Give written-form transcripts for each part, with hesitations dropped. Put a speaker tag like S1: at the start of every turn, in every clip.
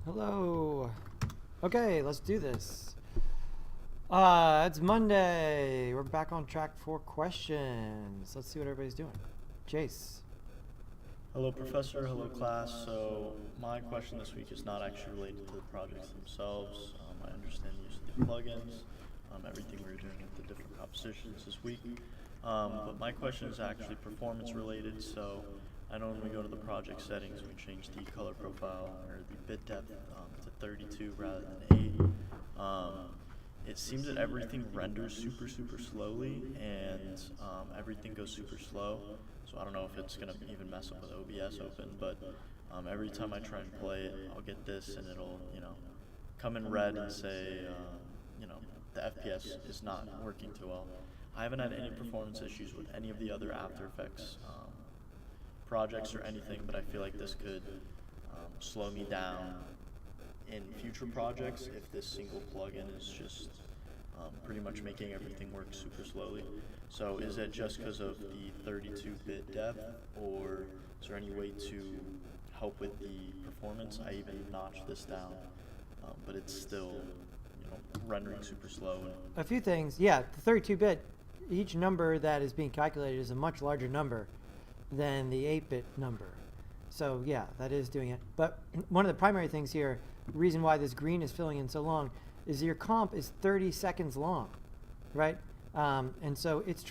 S1: Hello. Okay, let's do this. It's Monday. We're back on track for questions. Let's see what everybody's doing. Jace.
S2: Hello professor, hello class. So my question this week is not actually related to the projects themselves. I understand the use of the plugins, everything we were doing with the different compositions this week. But my question is actually performance related. So I know when we go to the project settings, we change the color profile or the bit depth to 32 rather than 8. It seems that everything renders super slowly, and everything goes super slow. So I don't know if it's gonna even mess up with OBS open, but every time I try and play it, I'll get this, and it'll come in red and say the FPS is not working too well. I haven't had any performance issues with any of the other After Effects projects or anything, but I feel like this could slow me down in future projects if this single plugin is just pretty much making everything work super slowly. So is it just because of the 32-bit depth, or is there any way to help with the performance? I even notched this down, but it's still rendering super slow.
S1: A few things. Yeah, the 32-bit, each number that is being calculated is a much larger number than the 8-bit number. So yeah, that is doing it. But one of the primary things here, the reason why this green is filling in so long, is your comp is 30 seconds long, right? And so it's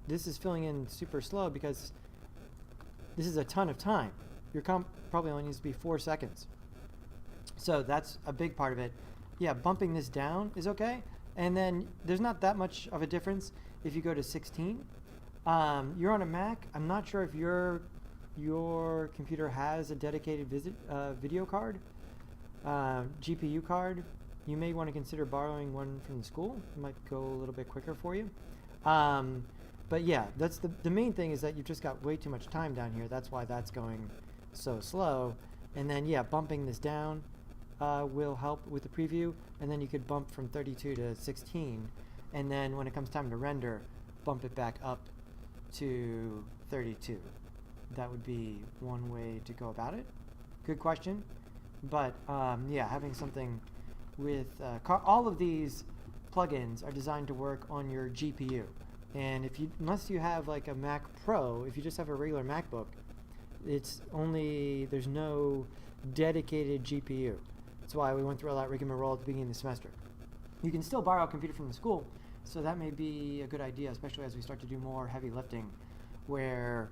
S1: this is filling in super slow because this is a ton of time. Your comp probably only needs to be 4 seconds. So that's a big part of it. Yeah, bumping this down is okay. And then there's not that much of a difference if you go to 16. You're on a Mac. I'm not sure if your computer has a dedicated video card, GPU card. You may want to consider borrowing one from the school. It might go a little bit quicker for you. But yeah, that's the main thing, is that you've just got way too much time down here. That's why that's going so slow. And then yeah, bumping this down will help with the preview. And then you could bump from 32 to 16. And then when it comes time to render, bump it back up to 32. That would be one way to go about it. Good question. But yeah, having something with all of these plugins are designed to work on your GPU, and unless you have like a Mac Pro, if you just have a regular MacBook, there's no dedicated GPU. That's why we went through all that rigmarole at the beginning of the semester. You can still borrow a computer from the school, so that may be a good idea, especially as we start to do more heavy lifting, where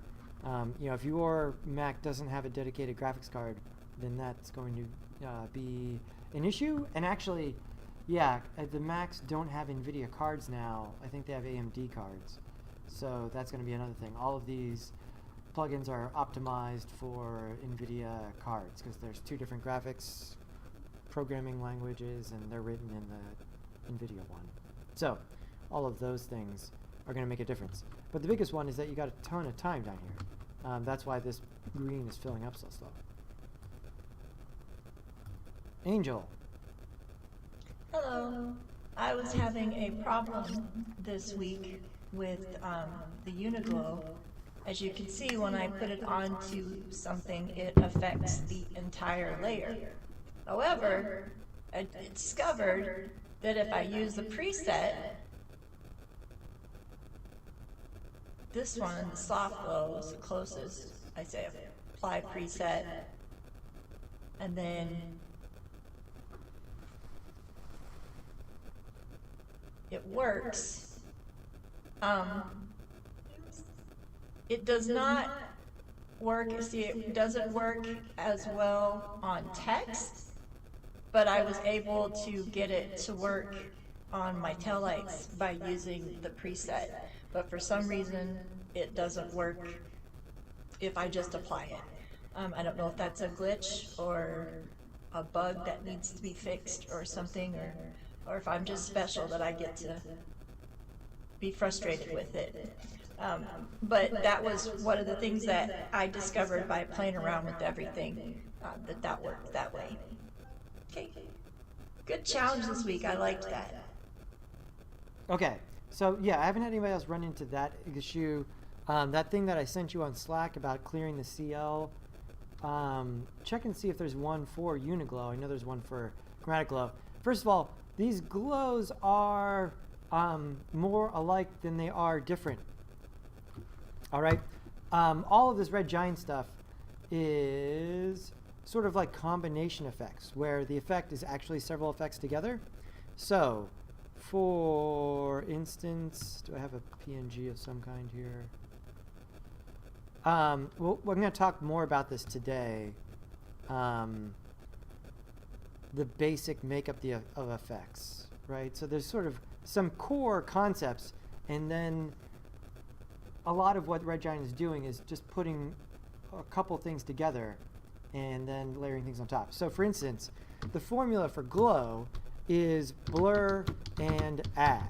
S1: if your Mac doesn't have a dedicated graphics card, then that's going to be an issue. And actually, yeah, the Macs don't have NVIDIA cards now. I think they have AMD cards. So that's going to be another thing. All of these plugins are optimized for NVIDIA cards because there's 2 different graphics programming languages, and they're written in the NVIDIA one. So all of those things are going to make a difference. But the biggest one is that you got a ton of time down here. That's why this green is filling up so slow. Angel.
S3: Hello. I was having a problem this week with the Uniglow. As you can see, when I put it onto something, it affects the entire layer. However, I discovered that if I use the preset, this one, the soft glow, is the closest. I say apply preset, and then it works. It does not work, see, it doesn't work as well on text, but I was able to get it to work on my taillights by using the preset. But for some reason, it doesn't work if I just apply it. I don't know if that's a glitch or a bug that needs to be fixed or something, or if I'm just special that I get to be frustrated with it. But that was one of the things that I discovered by playing around with everything, that worked that way. Okay, good challenge this week. I liked that.
S1: Okay, so yeah, I haven't had anybody else run into that issue. That thing that I sent you on Slack about clearing the CL check and see if there's one for Uniglow. I know there's one for Chromatic Glow. First of all, these glows are more alike than they are different. All right? All of this red giant stuff is sort of like combination effects, where the effect is actually several effects together. So, for instance, do I have a PNG of some kind here? Well, we're going to talk more about this today. The basic makeup of effects, right? So there's sort of some core concepts, and then a lot of what Red Giant is doing is just putting a couple things together and then layering things on top. So for instance, the formula for glow is blur and add.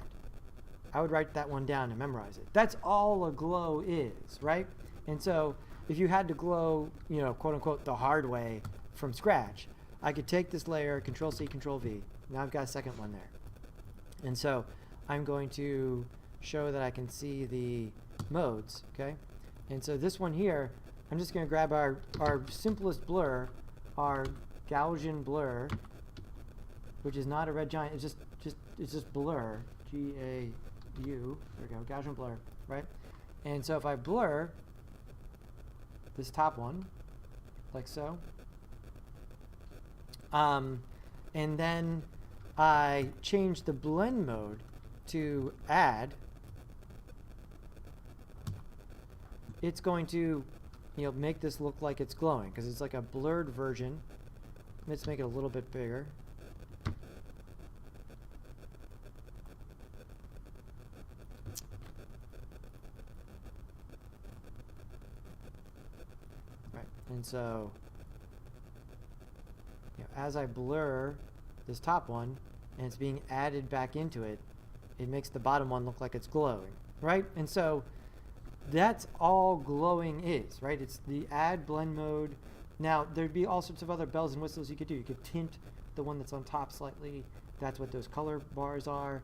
S1: I would write that one down and memorize it. That's all a glow is, right? And so if you had to glow, you know, quote unquote, the hard way from scratch, I could take this layer, Control-C, Control-V. Now I've got a second one there. And so I'm going to show that I can see the modes, okay? And so this one here, I'm just going to grab our simplest blur, our Gaussian blur, which is not a red giant, it's just blur, G-A-U, there we go, Gaussian blur, right? And so if I blur this top one, like so, and then I change the blend mode to add, it's going to, you know, make this look like it's glowing because it's like a blurred version. Let's make it a little bit bigger. Right, and so, you know, as I blur this top one and it's being added back into it, it makes the bottom one look like it's glowing, right? And so that's all glowing is, right? It's the add blend mode. Now, there'd be all sorts of other bells and whistles you could do. You could tint the one that's on top slightly. That's what those color bars are.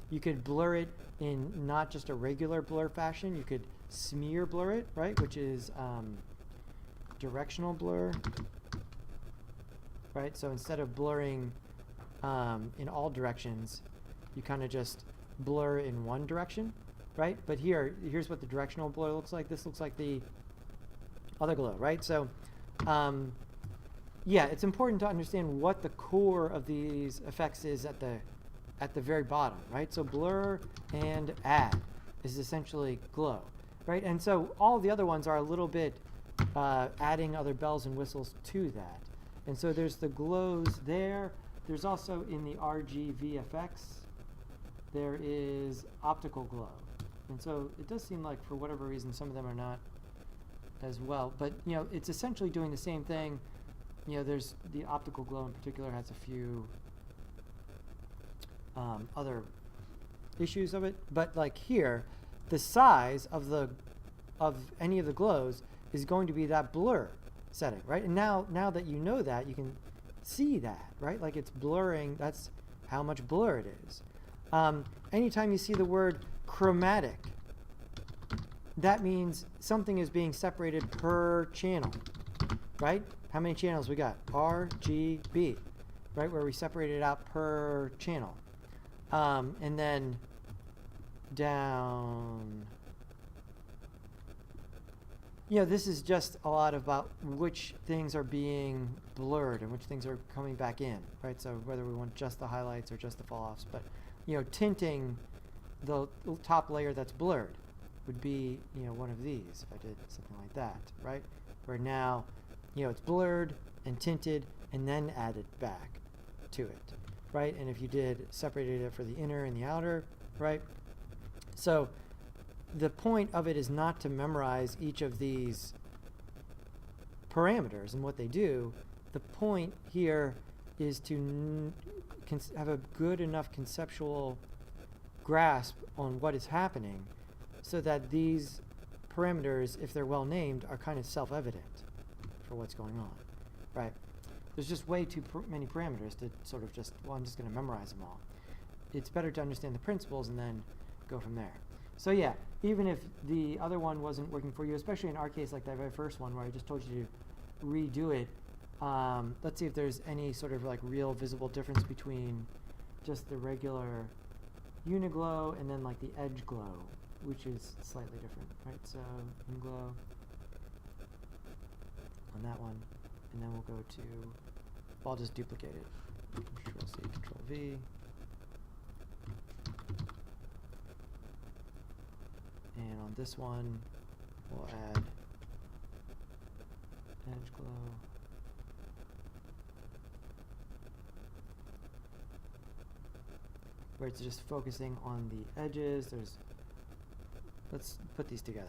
S1: You could blur it in not just a regular blur fashion. You could smear blur it, right? Which is directional blur, right? So instead of blurring in all directions, you kind of just blur in one direction, right? But here's what the directional blur looks like. This looks like the other glow, right? So yeah, it's important to understand what the core of these effects is at the very bottom, right? So blur and add is essentially glow, right? And so all the other ones are a little bit adding other bells and whistles to that. And so there's the glows there. There's also in the RGVFX, there is optical glow. And so it does seem like for whatever reason some of them are not as well. But you know, it's essentially doing the same thing. You know, there's the optical glow in particular has a few other issues of it. But like here, the size of any of the glows is going to be that blur setting, right? And now that you know that, you can see that, right? Like it's blurring, that's how much blur it is. Anytime you see the word chromatic, that means something is being separated per channel, right? How many channels we got? RGB, right? Where we separate it out per channel. And then down, you know, this is just a lot about which things are being blurred and which things are coming back in, right? So whether we want just the highlights or just the fall-offs, but, you know, tinting the top layer that's blurred would be, you know, one of these, if I did something like that, right? Where now, you know, it's blurred and tinted and then added back to it, right? And if you did separated it for the inner and the outer, right? So the point of it is not to memorize each of these parameters and what they do. The point here is to have a good enough conceptual grasp on what is happening so that these parameters, if they're well named, are kind of self-evident for what's going on, right? There's just way too many parameters to sort of just, well, I'm just going to memorize them all. It's better to understand the principles and then go from there. So yeah, even if the other one wasn't working for you, especially in our case like that very first one where I just told you to redo it, let's see if there's any sort of like real visible difference between just the regular uniglow and then like the edge glow, which is slightly different, right? So inglow on that one, and then we'll go to, I'll just duplicate it. Control C, Control V. And on this one, we'll add edge glow. Where it's just focusing on the edges. Let's put these together.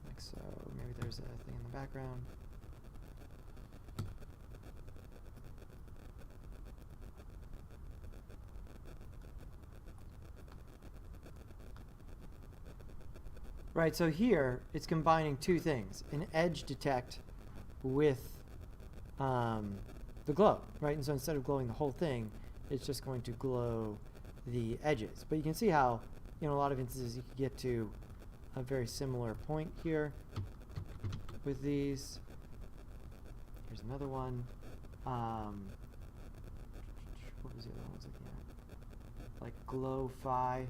S1: Like so, maybe there's a thing in the background. Right, so here it's combining two things, an edge detect with the glow, right? And so instead of glowing the whole thing, it's just going to glow the edges. But you can see how, in a lot of instances, you can get to a very similar point here with these. Here's another one. What was the other one I was looking at? Like glow-fi.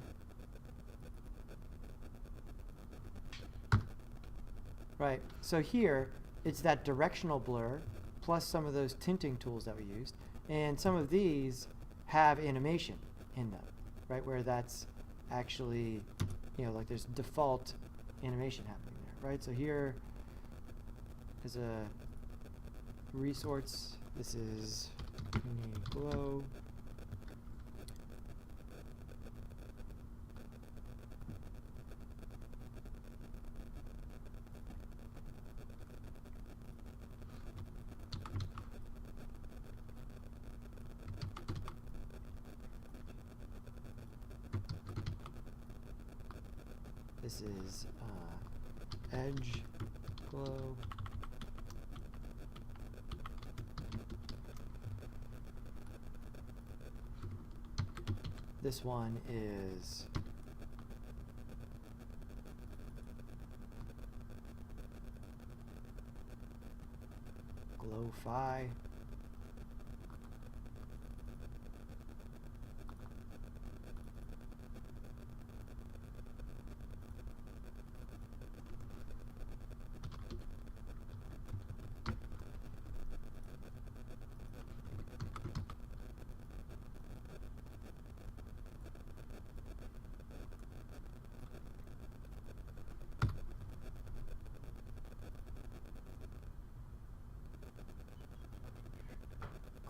S1: Right, so here it's that directional blur plus some of those tinting tools that we used, and some of these have animation in them, right, where that's actually, like there's default animation happening there, right? So here is a resource. This is glow. This is edge glow. This one is glow-fi.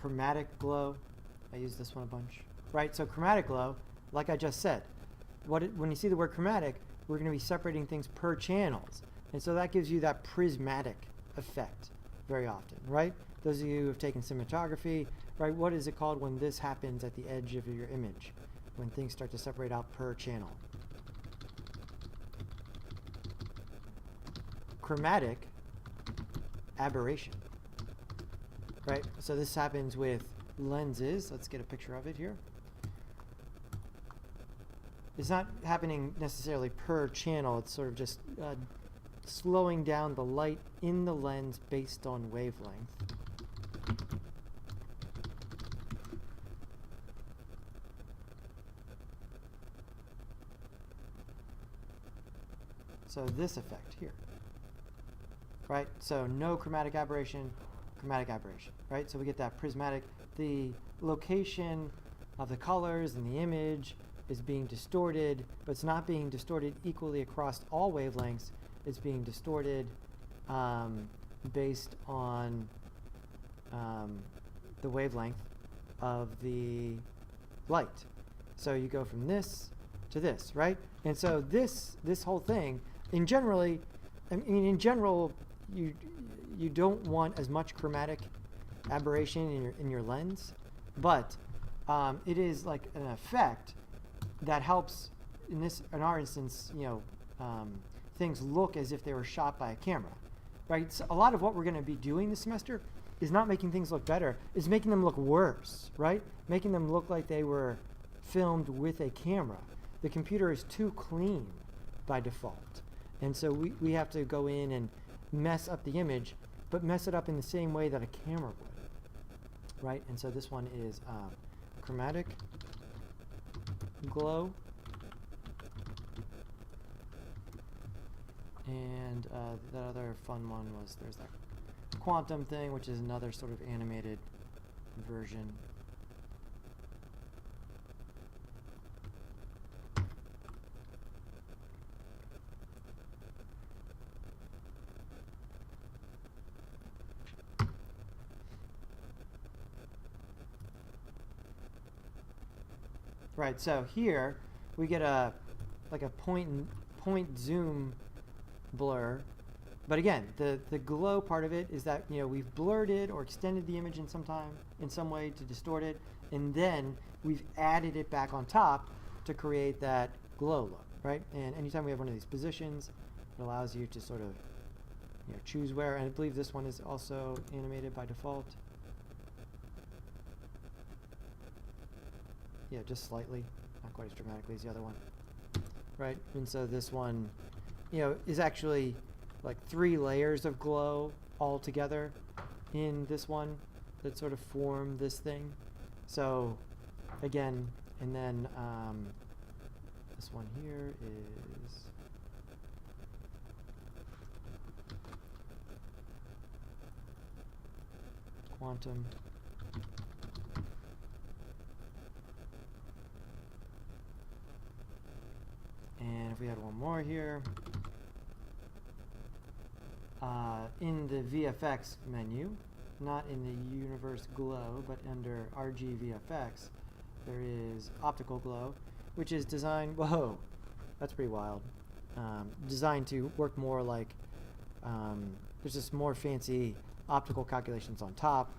S1: Chromatic glow. I use this one a bunch. Right, so chromatic glow, like I just said, when you see the word chromatic, we're going to be separating things per channels. And so that gives you that prismatic effect very often, right? Those of you who have taken cinematography, right, what is it called when this happens at the edge of your image? When things start to separate out per channel. Chromatic aberration. Right, so this happens with lenses. Let's get a picture of it here. It's not happening necessarily per channel. It's sort of just slowing down the light in the lens based on wavelength. So this effect here. Right, so no chromatic aberration. Chromatic aberration, right? So we get that prismatic. The location of the colors in the image is being distorted, but it's not being distorted equally across all wavelengths. It's being distorted based on the wavelength of the light. So you go from this to this, right? And so this whole thing, in general, you don't want as much chromatic aberration in your lens, but it is like an effect that helps in our instance, things look as if they were shot by a camera, right? So a lot of what we're going to be doing this semester is not making things look better, is making them look worse, right? Making them look like they were filmed with a camera. The computer is too clean by default, and so we have to go in and mess up the image but mess it up in the same way that a camera would, right? And so this one is chromatic glow. And the other fun one was there's that quantum thing, which is another sort of animated version. Right, so here we get a like a point zoom blur, but again, the glow part of it is that, you know, we've blurred it or extended the image in some way to distort it, and then we've added it back on top to create that glow look, right? And anytime we have one of these positions, it allows you to sort of, you know, choose where, and I believe this one is also animated by default. Yeah, just slightly, not quite as dramatically as the other one, right? And so this one, you know, is actually like 3 layers of glow all together in this one that sort of form this thing. So again, and then this one here is quantum. And if we had one more here, in the VFX menu, not in the Universe Glow, but under RG VFX, there is Optical Glow, which is designed, whoa, that's pretty wild, designed to work more like, there's just more fancy optical calculations on top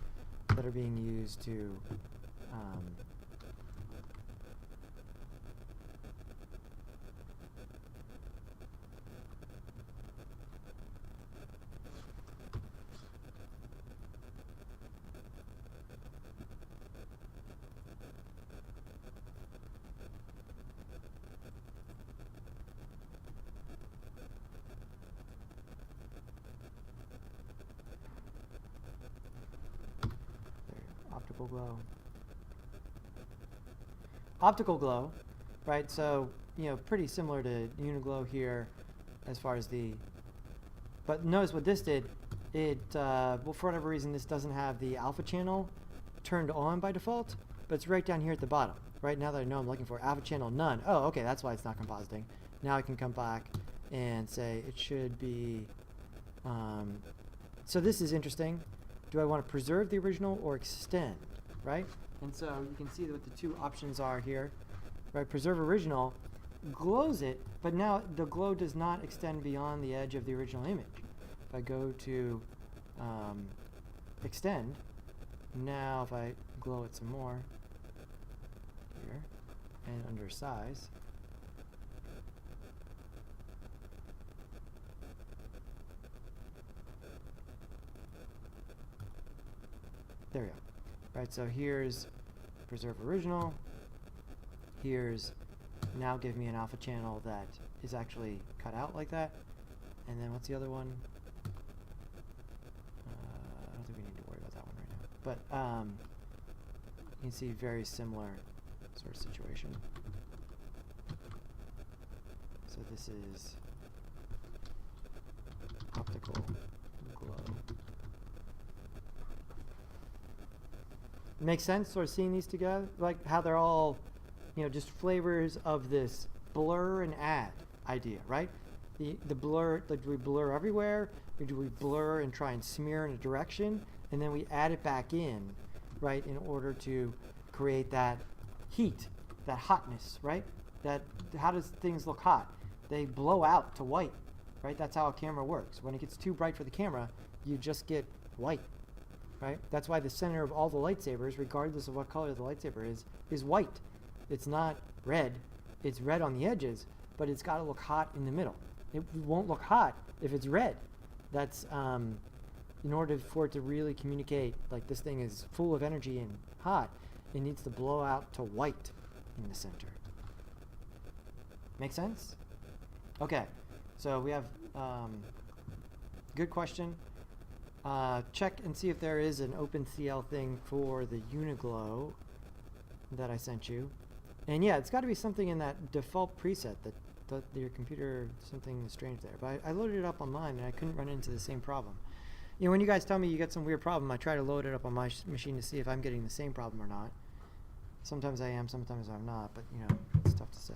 S1: that are being used to optical glow. Optical glow, right? So, you know, pretty similar to Uniglow here as far as the, but notice what this did, it, well, for whatever reason, this doesn't have the alpha channel turned on by default, but it's right down here at the bottom. Right now that I know I'm looking for alpha channel none. Oh, okay, that's why it's not compositing. Now I can come back and say it should be, so this is interesting. Do I want to preserve the original or extend, right? And so you can see what the 2 options are here, right? Preserve original glows it, but now the glow does not extend beyond the edge of the original image. If I go to extend, now if I glow it some more here and under size, there we go. Right, so here's preserve original. Here's now give me an alpha channel that is actually cut out like that. And then what's the other one? I don't think we need to worry about that one right now. But you can see very similar sort of situation. So this is optical glow. Makes sense sort of seeing these together, like how they're all, you know, just flavors of this blur and add idea, right? The blur, like, do we blur everywhere, or do we blur and try and smear in a direction, and then we add it back in, right, in order to create that heat, that hotness, right? That, how does things look hot? They blow out to white, right? That's how a camera works. When it gets too bright for the camera, you just get white. Right? That's why the center of all the lightsabers, regardless of what color the lightsaber is white. It's not red. It's red on the edges, but it's got to look hot in the middle. It won't look hot if it's red. That's in order for it to really communicate like this thing is full of energy and hot, it needs to blow out to white in the center. Make sense? Okay, so we have good question. check and see if there is an OpenCL thing for the Uniglow that I sent you. And yeah, it's got to be something in that default preset that your computer, something strange there. But I loaded it up online and I couldn't run into the same problem. You know, when you guys tell me you get some weird problem, I try to load it up on my machine to see if I'm getting the same problem or not. Sometimes I am, sometimes I'm not, but you know, it's tough to say.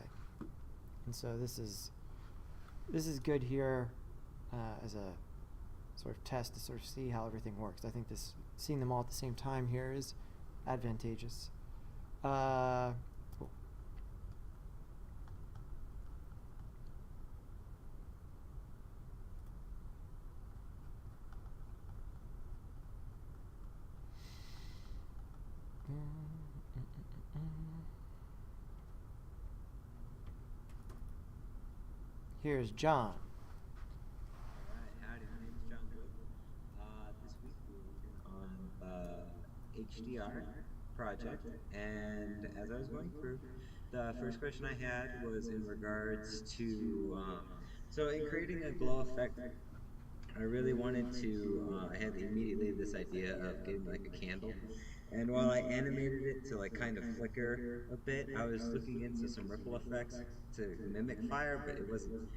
S1: And so this is good here as a sort of test to sort of see how everything works. I think seeing them all at the same time here is advantageous. Cool. Here's John.
S4: Alright, howdy, my name is John Good. This week we're working on the HDR project, and as I was going through, the first question I had was in regards to, so in creating a glow effect, I really wanted to, I had immediately this idea of getting like a candle, and while I animated it to like kind of flicker a bit, I was looking into some ripple effects to mimic fire, but it wasn't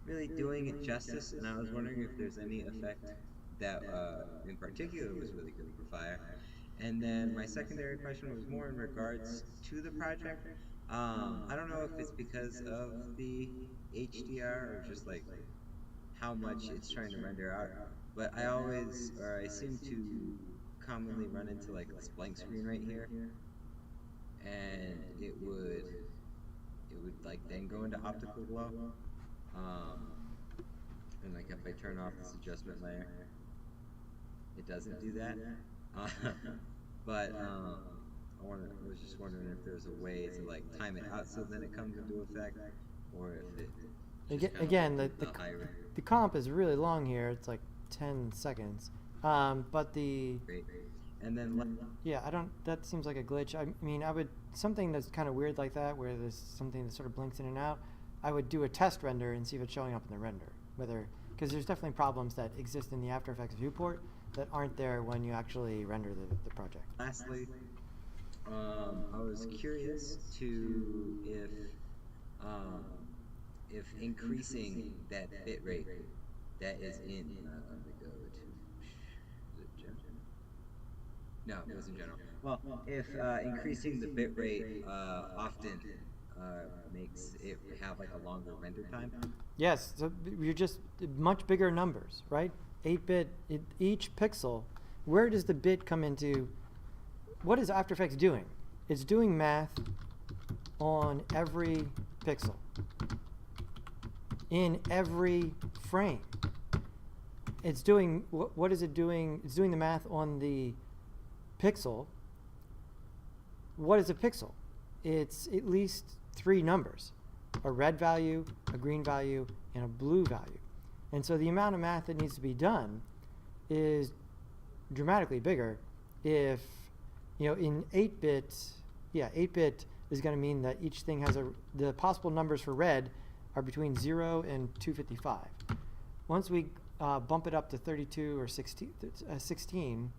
S4: really doing it justice, and I was wondering if there's any effect that in particular was really good for fire. And then my secondary question was more in regards to the project. I don't know if it's because of the HDR or just like how much it's trying to render out, but I seem to commonly run into like this blank screen right here, and it would like then go into optical glow. And like if I turn off this adjustment layer, it doesn't do that. But I was just wondering if there's a way to like time it out so then it comes into effect, or if it
S1: Again, the comp is really long here. It's like 10 seconds. But the
S4: Great. And then
S1: yeah, that seems like a glitch. I mean, something that's kind of weird like that, where there's something that sort of blinks in and out, I would do a test render and see if it's showing up in the render. Because there's definitely problems that exist in the After Effects viewport that aren't there when you actually render the project.
S4: lastly, I was curious to if increasing that bit rate that is in let me go to is it general? No, it was in general. Well, if increasing the bit rate often makes it have like a longer render time.
S1: Yes, so you're just much bigger numbers, right? 8-bit, each pixel. Where does the bit come into? What is After Effects doing? It's doing math on every pixel, in every frame. It's doing, what is it doing? It's doing the math on the pixel. What is a pixel? It's at least 3 numbers, a red value, a green value, and a blue value. And so the amount of math that needs to be done is dramatically bigger if, you know, in 8-bit, 8-bit is going to mean that each thing has the possible numbers for red are between 0 and 255. Once we bump it up to 32 or 16,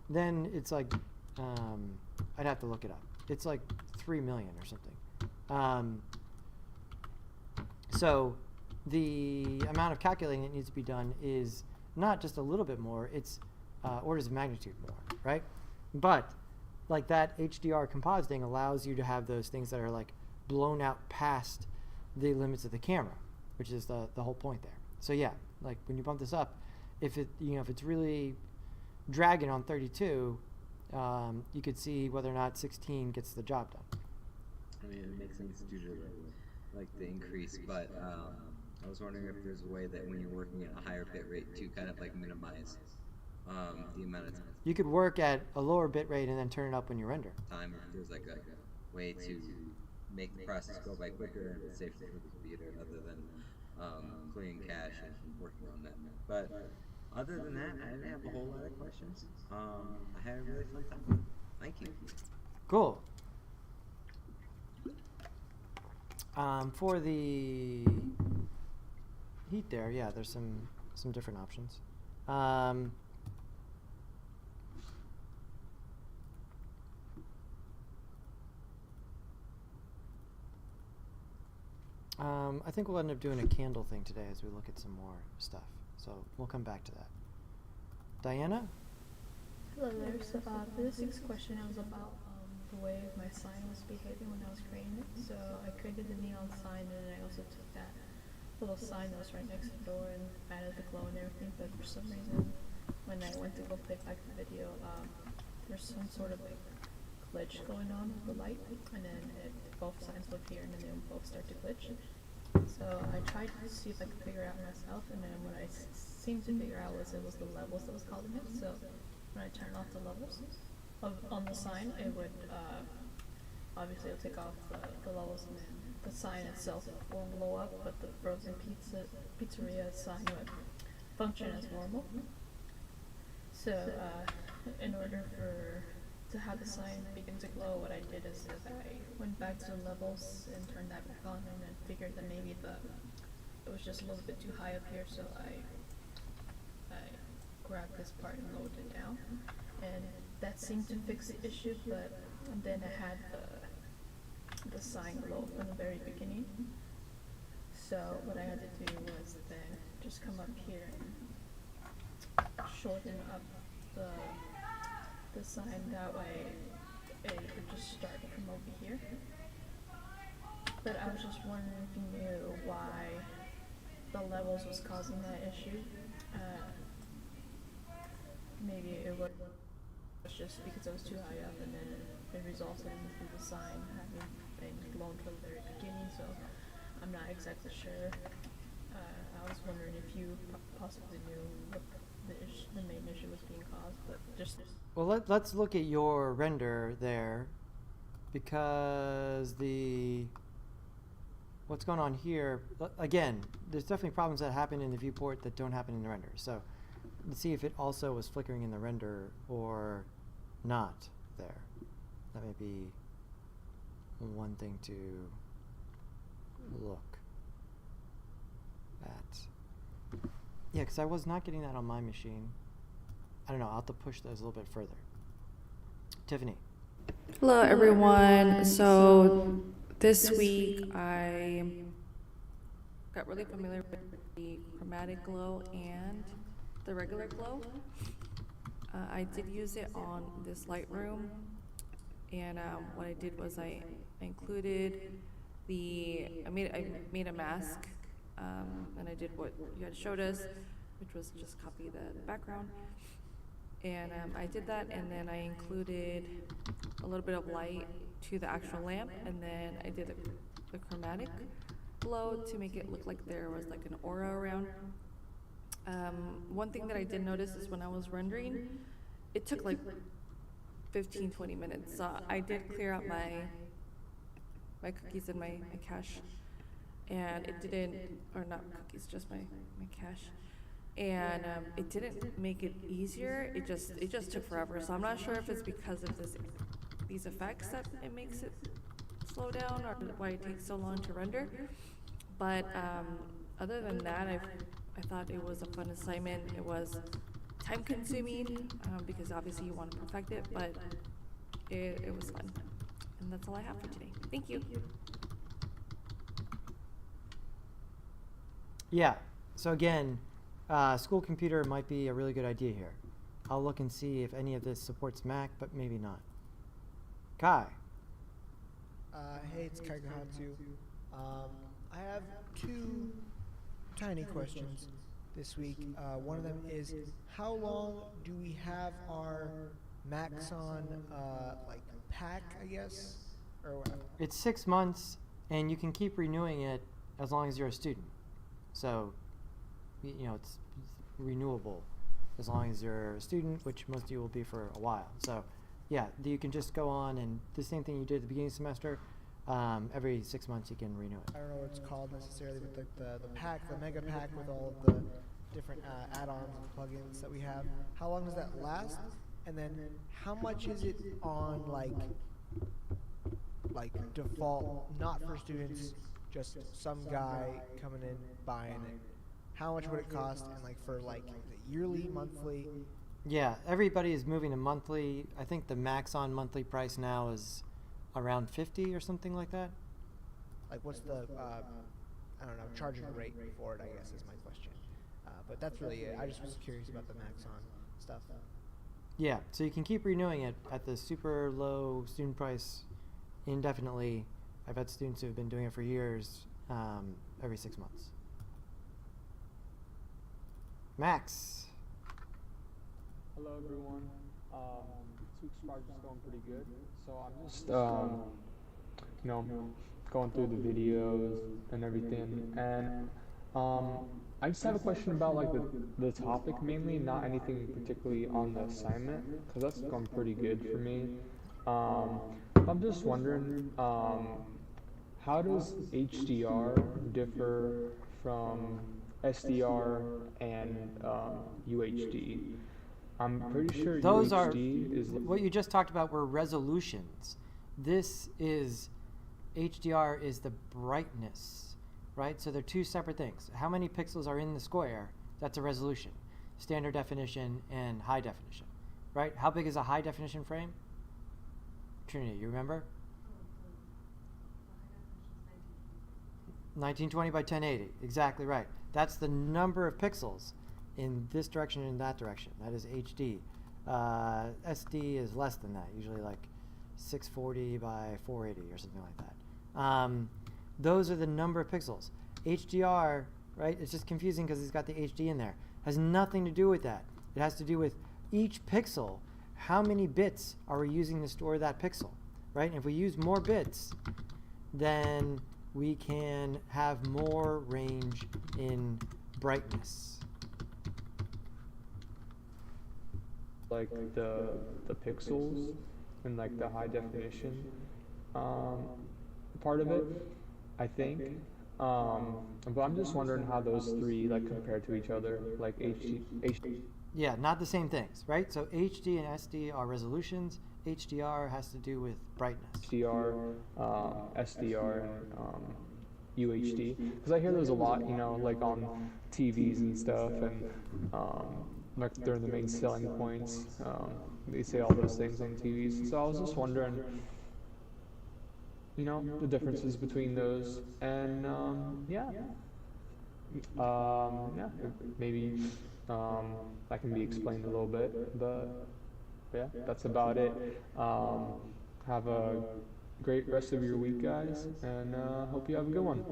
S1: then it's like, I'd have to look it up. It's like 3 million or something. So the amount of calculating that needs to be done is not just a little bit more, it's orders of magnitude more, right? But like that HDR compositing allows you to have those things that are like blown out past the limits of the camera, which is the whole point there. So yeah, like when you bump this up, if it's really dragging on 32, you could see whether or not 16 gets the job done.
S4: I mean, it makes sense due to like the increase, but I was wondering if there's a way that when you're working at a higher bit rate to kind of like minimize the amount of
S1: You could work at a lower bit rate and then turn it up when you render.
S4: time, if there's like a way to make the process go by quicker and safer for the computer other than clearing cache and working on that. But other than that, I didn't have a whole lot of questions. I had a really fun time. Thank you.
S1: Cool. For the heat there, yeah, there's some different options. I think we'll end up doing a candle thing today as we look at some more stuff. So we'll come back to that. Diana?
S5: Hello there. So for this next question, it was about the way my sign was behaving when I was creating it. So I created the neon sign, and I also took that little sign that was right next to the door and added the glow and everything. But for some reason, when I went to go play back the video, there's some sort of like glitch going on with the light, and then both signs will appear, and then they both start to glitch. So I tried to see if I could figure it out myself, and then what I seemed to figure out was it was the levels that was causing it. So when I turned off the levels on the sign, it would obviously it'll take off the levels, and then the sign itself won't blow up, but the frozen pizzeria sign would function as normal. So in order to have the sign begin to glow, what I did is that I went back to the levels and turned that back on, and then figured that maybe it was just a little bit too high up here, so I grabbed this part and lowered it down, and that seemed to fix the issue. But then I had the sign glow from the very beginning. So what I had to do was then just come up here and shorten up the sign, that way it would just start from over here. But I was just wondering if you knew why the levels was causing that issue. Maybe it was just because it was too high up, and then it resulted in the sign having been blown from the very beginning, so I'm not exactly sure. I was wondering if you possibly knew what the main issue was being caused, but just...
S1: Well, let's look at your render there, because what's going on here, again, there's definitely problems that happen in the viewport that don't happen in the render. So let's see if it also was flickering in the render or not there. That may be one thing to look at. Yeah, because I was not getting that on my machine. I don't know, I'll have to push those a little bit further. Tiffany.
S6: Hello everyone. So this week I got really familiar with the chromatic glow and the regular glow. I did use it on this Lightroom, and what I did was I included I made a mask, and I did what you had showed us, which was just copy the background. And I did that, and then I included a little bit of light to the actual lamp, and then I did the chromatic glow to make it look like there was like an aura around. One thing that I did notice is when I was rendering, it took like 15-20 minutes. So I did clear out my cookies and my cache, and it didn't, or not cookies, just my cache. And it didn't make it easier. It just took forever. So I'm not sure if it's because of these effects that it makes it slow down, or why it takes so long to render. But other than that, I thought it was a fun assignment. It was time consuming because obviously you want to perfect it, but it was fun. And that's all I have for today. Thank you.
S1: Yeah, so again, school computer might be a really good idea here. I'll look and see if any of this supports Mac, but maybe not. Kai.
S7: Hey, it's Kaigahatsu. I have two tiny questions this week. One of them is, how long do we have our Maxon like pack, I guess? Or
S1: It's 6 months, and you can keep renewing it as long as you're a student. So, you know, it's renewable as long as you're a student, which most of you will be for a while. So, yeah, you can just go on and the same thing you did at the beginning of the semester. Every 6 months you can renew it.
S7: I don't know what it's called necessarily, but the pack, the mega pack with all of the different add-ons and plugins that we have. How long does that last? And then how much is it on like default, not for students, just some guy coming in buying it? How much would it cost? And like for like the yearly, monthly?
S1: Yeah, everybody is moving to monthly. I think the Maxon monthly price now is around 50 or something like that.
S7: Like what's the I don't know, charging rate for it, I guess is my question. But that's really it. I just was curious about the Maxon stuff.
S1: Yeah, so you can keep renewing it at the super low student price indefinitely. I've had students who have been doing it for years, every 6 months. Max.
S8: Hello everyone. This week's project's going pretty good. So I'm just, going through the videos and everything. And I just have a question about like the topic mainly, not anything particularly on the assignment, because that's gone pretty good for me. I'm just wondering, how does HDR differ from SDR and UHD? I'm pretty sure
S1: Those
S8: UHD is
S1: what you just talked about were resolutions. This is, HDR is the brightness, right? So they're two separate things. How many pixels are in the square? That's a resolution. Standard definition and high definition, right? How big is a high definition frame? Trinity, you remember? 1920 by 1080, exactly right. That's the number of pixels in this direction and that direction. That is HD. SD is less than that, usually like 640 by 480 or something like that. Those are the number of pixels. HDR, right, it's just confusing because it's got the HD in there. Has nothing to do with that. It has to do with each pixel. How many bits are we using to store that pixel, right? And if we use more bits, then we can have more range in brightness.
S8: like the pixels and like the high definition part of it, I think. But I'm just wondering how those three like compare to each other, like HD.
S1: Yeah, not the same things, right? So HD and SD are resolutions. HDR has to do with brightness.
S8: HDR, SDR, and UHD. Because I hear those a lot, you know, like on TVs and stuff, and like they're the main selling points. They say all those things on TVs. So I was just wondering, you know, the differences between those, and maybe that can be explained a little bit, but yeah, that's about it. Have a great rest of your week, guys, and hope you have a good one.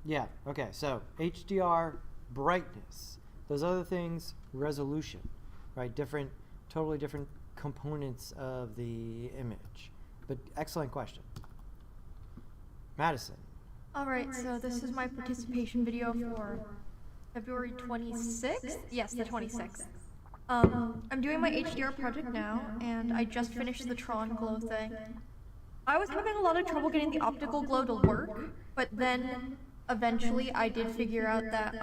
S1: Yeah, okay, so HDR, brightness. Those other things, resolution, right? Totally different components of the image. But excellent question. Madison.
S9: Alright, so this is my participation video for February 26th? Yes, the 26th. I'm doing my HDR project now, and I just finished the Tron glow thing. I was having a lot of trouble getting the optical glow to work, but then eventually I did figure out that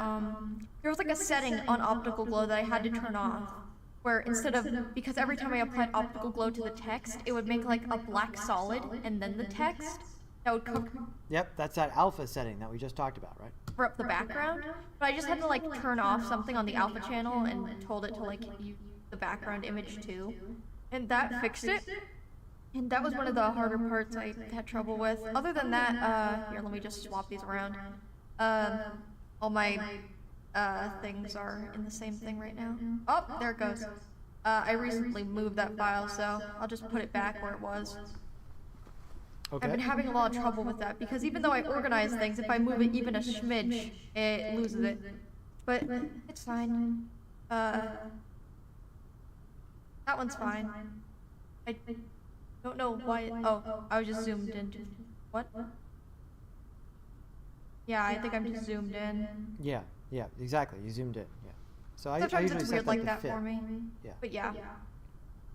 S9: there was like a setting on optical glow that I had to turn off, where instead of, because every time I applied optical glow to the text, it would make like a black solid and then the text that would cook.
S1: Yep, that's that alpha setting that we just talked about, right?
S9: Cover up the background, but I just had to like turn off something on the alpha channel and told it to like use the background image too, and that fixed it. And that was one of the harder parts I had trouble with. Other than that, here, let me just swap these around. All my things are in the same thing right now. Oh, there it goes. I recently moved that file, so I'll just put it back where it was.
S1: Okay.
S9: I've been having a lot of trouble with that, because even though I organize things, if I move it even a smidge, it loses it. But it's fine. That one's fine. I don't know why oh, I was just zoomed in. What? Yeah, I think I'm just zoomed in.
S1: Yeah, exactly. You zoomed in, yeah. So I
S9: Sometimes
S1: usually
S9: it's
S1: set
S9: weird
S1: that
S9: like
S1: to
S9: that
S1: fit.
S9: for me.
S1: Yeah.
S9: But yeah,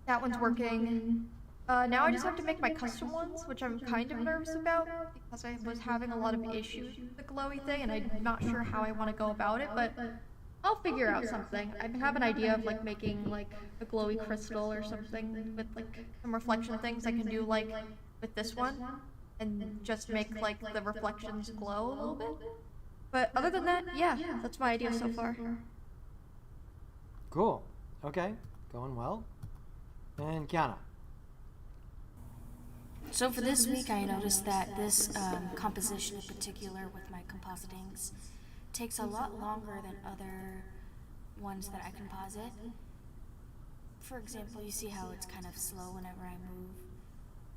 S9: that one's working. Now I just have to make my custom ones, which I'm kind of nervous about, because I was having a lot of issues with the glowy thing, and I'm not sure how I want to go about it, but I'll figure out something. I have an idea of like making like a glowy crystal or something with like some reflection things I can do like with this one, and just make like the reflections glow a little bit. But other than that, yeah, that's my idea so far.
S1: Cool. Okay, going well. And Kiana.
S10: So for this week, I noticed that this composition in particular with my compositings takes a lot longer than other ones that I composite. For example, you see how it's kind of slow whenever I move.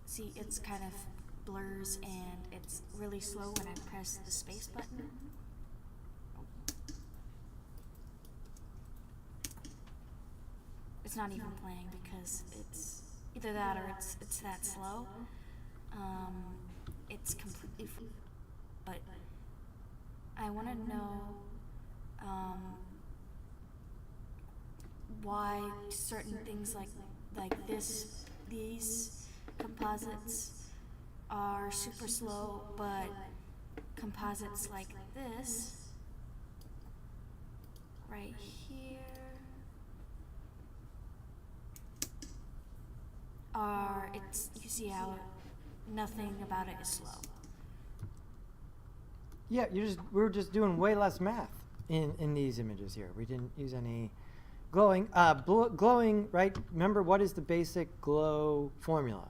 S10: See, it's kind of blurs and it's really slow when I press the space button. It's not even playing because it's either that or it's that slow. It's completely but I want to know why certain things like these composites are super slow, but composites like this right here are, you see how nothing about it is slow.
S1: Yeah, we're just doing way less math in these images here. We didn't use any glowing. Glowing, right? Remember, what is the basic glow formula?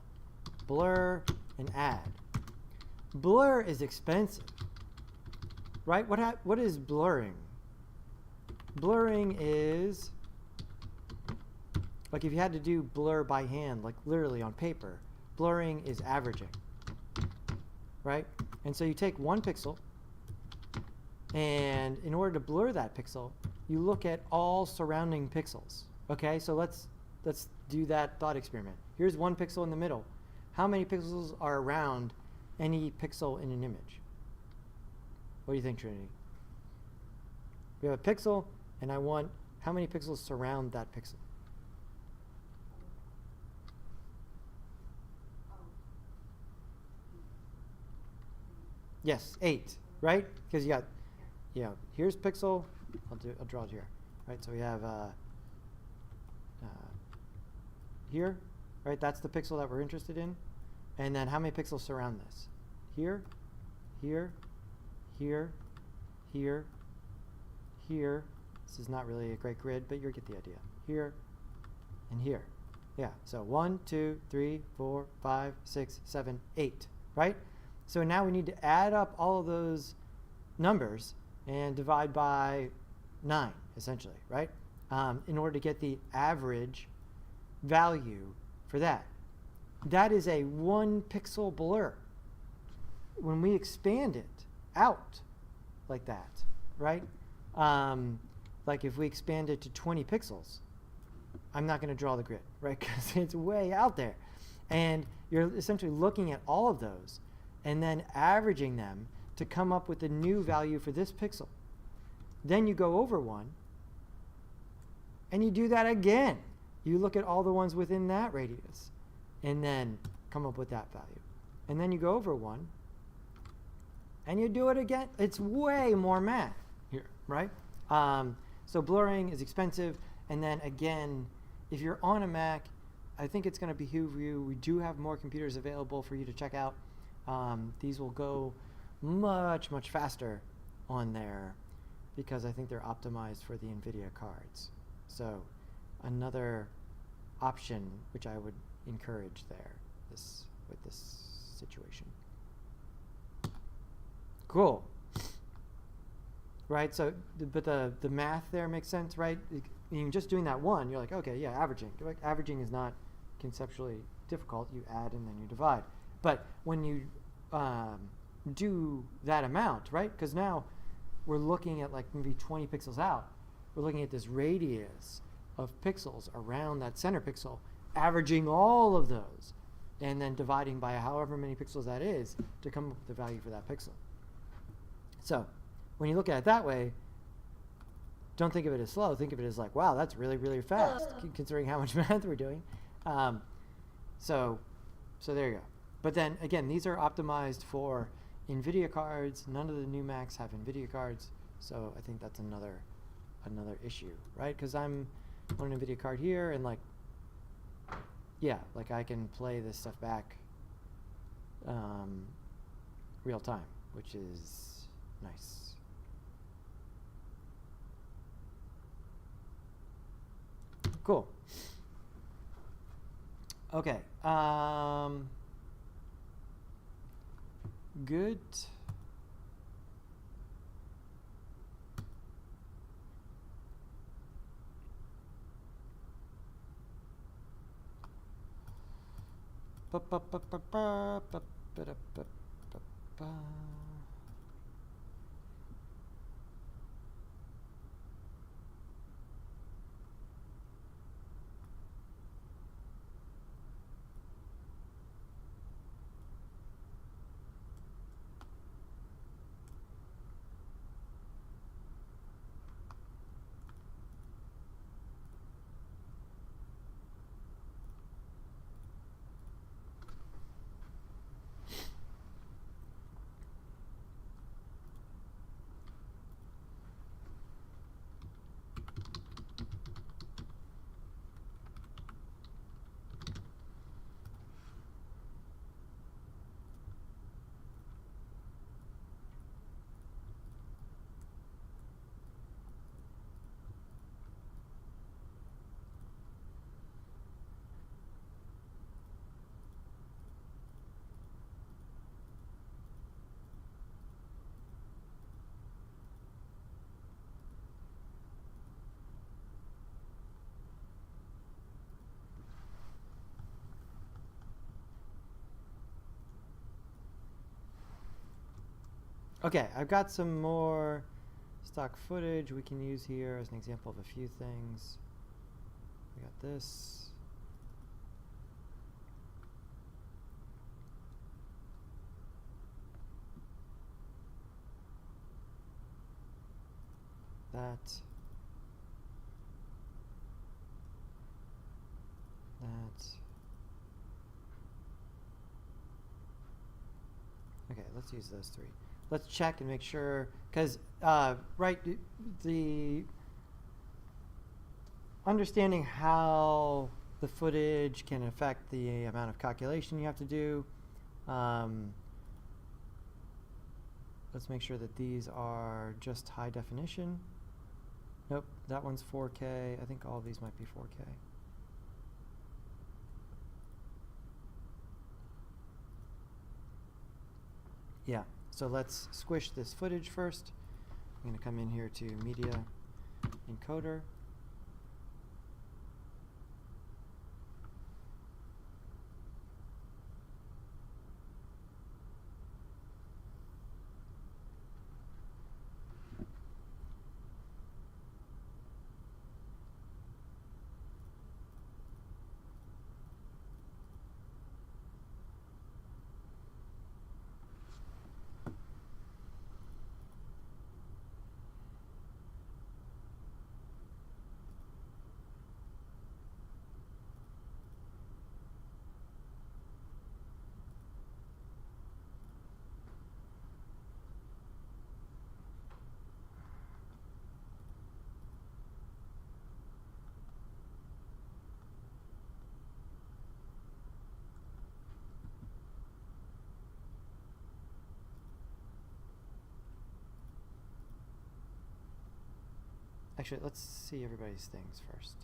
S1: Blur and add. Blur is expensive, right? What is blurring? Blurring is, like if you had to do blur by hand, like literally on paper, blurring is averaging, right? And so you take one pixel, and in order to blur that pixel, you look at all surrounding pixels. Okay, so let's do that thought experiment. Here's one pixel in the middle. How many pixels are around any pixel in an image? What do you think, Trinity? We have a pixel, and I want how many pixels surround that pixel? Yes, 8, right? Because you got, here's pixel. I'll draw it here, right? So we have here, right? That's the pixel that we're interested in. And then how many pixels surround this? Here, here, here, here, here. This is not really a great grid, but you get the idea. Here and here. Yeah, so 1, 2, 3, 4, 5, 6, 7, 8, right? So now we need to add up all of those numbers and divide by 9, essentially, right? In order to get the average value for that. That is a 1 pixel blur. When we expand it out like that, right? Like if we expand it to 20 pixels, I'm not going to draw the grid, right? Because it's way out there. And you're essentially looking at all of those and then averaging them to come up with the new value for this pixel. Then you go over one, and you do that again. You look at all the ones within that radius, and then come up with that value. And then you go over one, and you do it again. It's way more math here, right? So blurring is expensive, and then again, if you're on a Mac, I think it's going to behoove you. We do have more computers available for you to check out. These will go much, much faster on there because I think they're optimized for the NVIDIA cards. So another option which I would encourage there with this situation. Cool. Right, so but the math there makes sense, right? Just doing that one, you're like, okay, yeah, averaging. Like, averaging is not conceptually difficult. You add and then you divide. But when you do that amount, right? Because now we're looking at like maybe 20 pixels out. We're looking at this radius of pixels around that center pixel, averaging all of those, and then dividing by however many pixels that is to come up with the value for that pixel. So when you look at it that way, don't think of it as slow. Think of it as like, wow, that's really, really fast, considering how much math we're doing. So there you go. But then again, these are optimized for NVIDIA cards. None of the new Macs have NVIDIA cards, so I think that's another issue, right? Because I'm on an NVIDIA card here, and like, yeah, like I can play this stuff back real time, which is nice. Cool. Okay. good. Ba, ba, ba, ba, ba, ba, ba, da, ba, ba, ba. Okay, I've got some more stock footage we can use here as an example of a few things. We got this. That. That. Okay, let's use those three. Let's check and make sure, because right, the understanding how the footage can affect the amount of calculation you have to do. Let's make sure that these are just high definition. Nope, that one's 4K. I think all of these might be 4K. Yeah. So let's squish this footage first. I'm going to come in here to Media Encoder. Actually, let's see everybody's things first.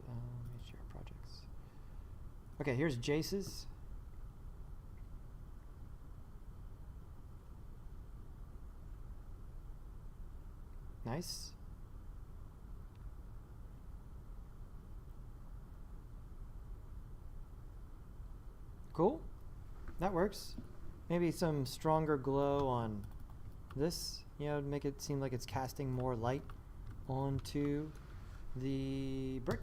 S1: HDR projects. Okay, here's Jace's. Nice. Cool. That works. Maybe some stronger glow on this, you know, make it seem like it's casting more light onto the brick.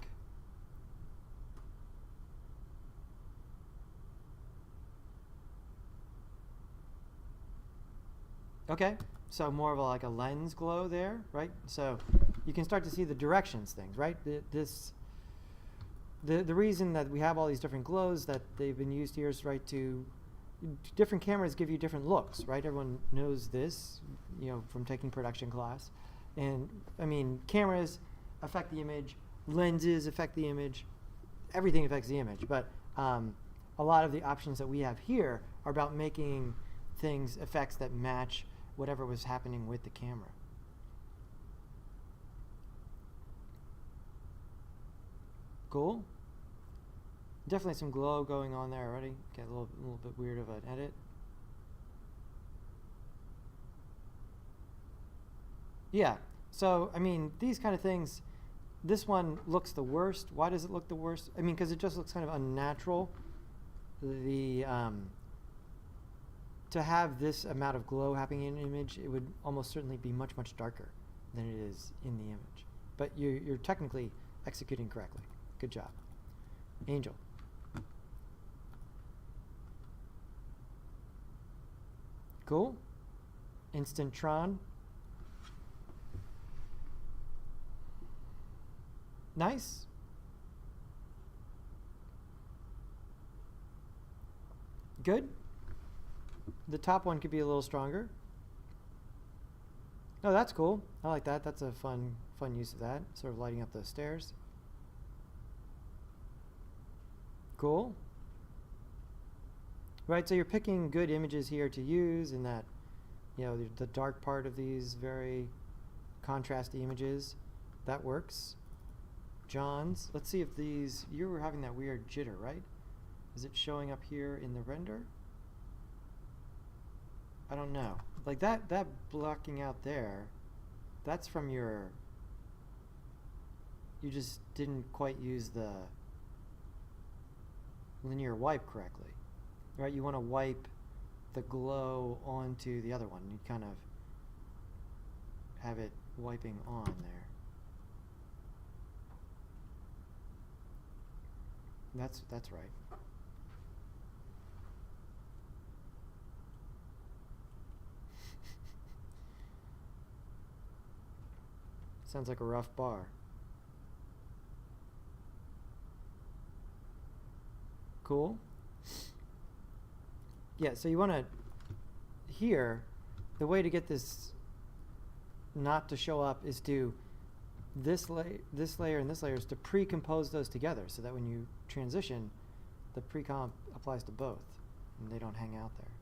S1: Okay, so more of like a lens glow there, right? So you can start to see the directions things, right? The reason that we have all these different glows that they've been used here is right to different cameras give you different looks, right? Everyone knows this, you know, from taking production class. And I mean, cameras affect the image, lenses affect the image, everything affects the image. But a lot of the options that we have here are about making things, effects that match whatever was happening with the camera. Cool. Definitely some glow going on there already. Get a little bit weird of an edit. Yeah. So, I mean, these kind of things, this one looks the worst. Why does it look the worst? I mean, because it just looks kind of unnatural. The, to have this amount of glow happening in an image, it would almost certainly be much, much darker than it is in the image. But you're technically executing correctly. Good job. Angel. Cool. Instantron. Nice. Good. The top one could be a little stronger. Oh, that's cool. I like that. That's a fun use of that. Sort of lighting up the stairs. Cool. Right, so you're picking good images here to use in that, you know, the dark part of these very contrasty images. That works. John's. Let's see if these, you were having that weird jitter, right? Is it showing up here in the render? I don't know. Like that blocking out there, that's from your, you just didn't quite use the linear wipe correctly, right? You want to wipe the glow onto the other one. You kind of have it wiping on there. That's right. Sounds like a rough bar. Cool. Yeah, so you want to, here, the way to get this not to show up is to, this layer and this layer is to pre-compose those together so that when you transition, the pre-comp applies to both and they don't hang out there.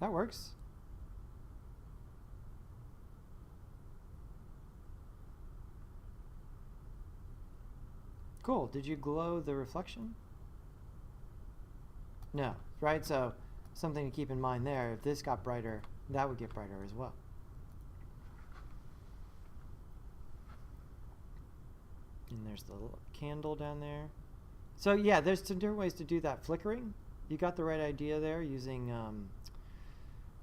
S1: That works. Cool. Did you glow the reflection? No, right? So something to keep in mind there. If this got brighter, that would get brighter as well. And there's the little candle down there. So yeah, there's some different ways to do that flickering. You got the right idea there using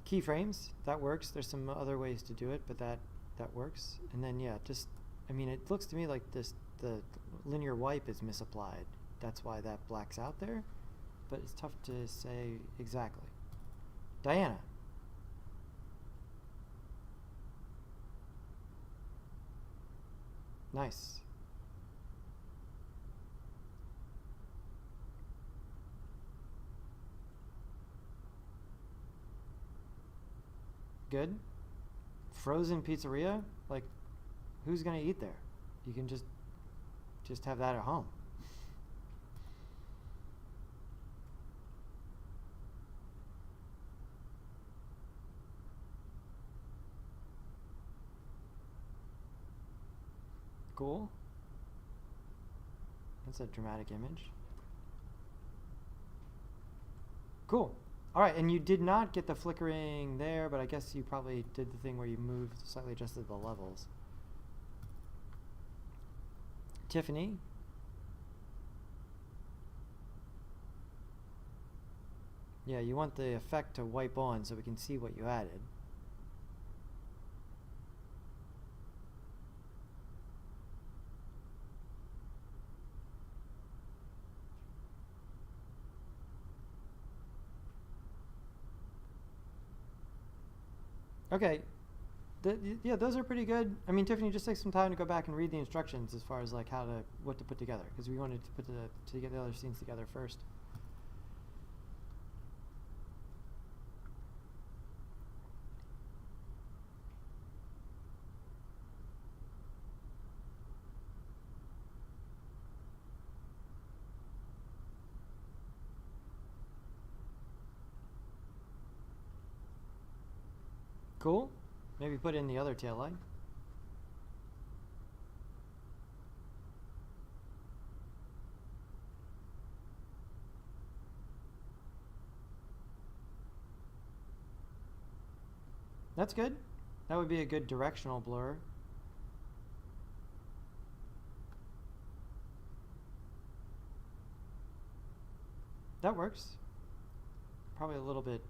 S1: keyframes. That works. There's some other ways to do it, but that works. And then yeah, just, I mean, it looks to me like the linear wipe is misapplied. That's why that blacks out there, but it's tough to say exactly. Diana. Nice. Good. Frozen pizzeria? Like, who's gonna eat there? You can just have that at home. Cool. That's a dramatic image. Cool. All right, and you did not get the flickering there, but I guess you probably did the thing where you moved, slightly adjusted the levels. Tiffany. Yeah, you want the effect to wipe on so we can see what you added. Okay. Yeah, those are pretty good. I mean, Tiffany, just take some time to go back and read the instructions as far as like what to put together, because we wanted to put to get the other scenes together first. Cool. Maybe put in the other tail light. That's good. That would be a good directional blur. That works. Probably a little bit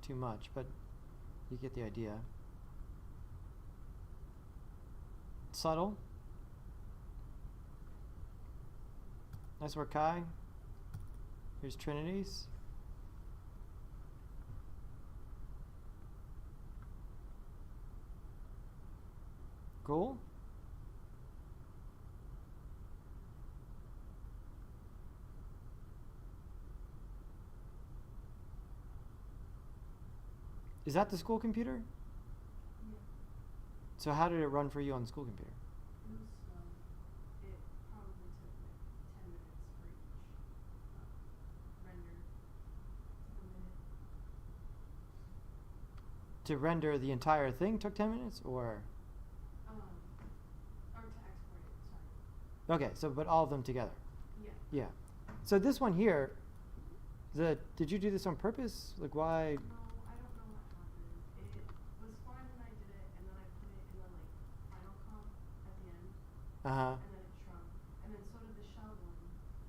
S1: too much, but you get the idea. Subtle. Nice work, Kai. Here's Trinity's. Cool. Is that the school computer?
S11: Yeah.
S1: So how did it run for you on the school computer?
S11: It was slow. It probably took like 10 minutes for each render. Took a minute.
S1: To render the entire thing took 10 minutes, or?
S11: Or to export it, sorry.
S1: Okay, so but all of them together.
S11: Yeah.
S1: Yeah. So this one here, did you do this on purpose? Like why?
S11: No, I don't know what happened. It was fine when I did it, and then I put it in the like final comp at the end,
S1: Uh-huh.
S11: and then it shrunk. And then so did the shell one,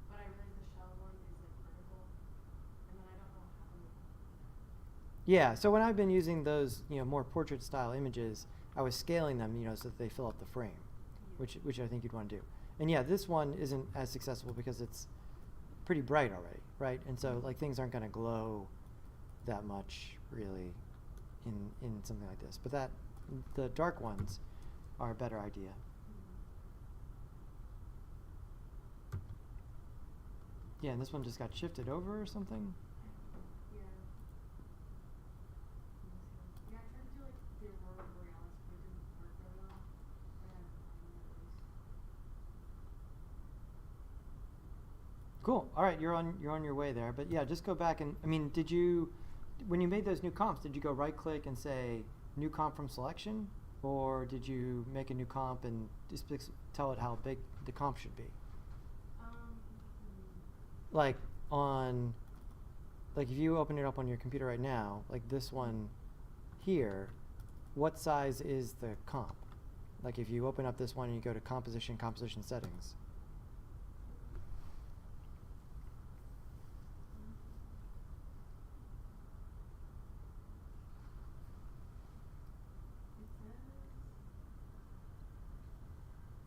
S11: but I realized the shell one is like vertical, and then I don't know what happened with that.
S1: Yeah, so when I've been using those, more portrait style images, I was scaling them, so that they fill up the frame, which I think you'd want to do. And yeah, this one isn't as successful because it's pretty bright already, right? And so like things aren't going to glow that much really in something like this. But the dark ones are a better idea. Yeah, and this one just got shifted over or something.
S11: Yeah. Yeah, I tried to do like the Aurora Borealis, but it didn't work very well. I had a problem at least.
S1: Cool. All right, you're on your way there. But yeah, just go back and when you made those new comps, did you go right click and say new comp from selection, or did you make a new comp and just tell it how big the comp should be? Like if you open it up on your computer right now, like this one here, what size is the comp? Like if you open up this one and you go to composition settings.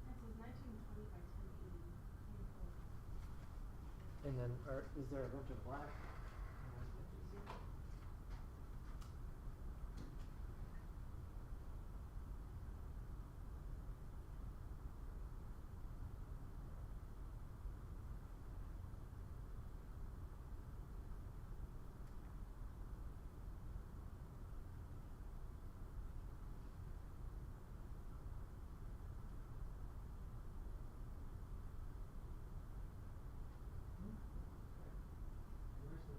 S11: It says 1920 by 1080.
S1: And then, is there a bunch of black? Where's the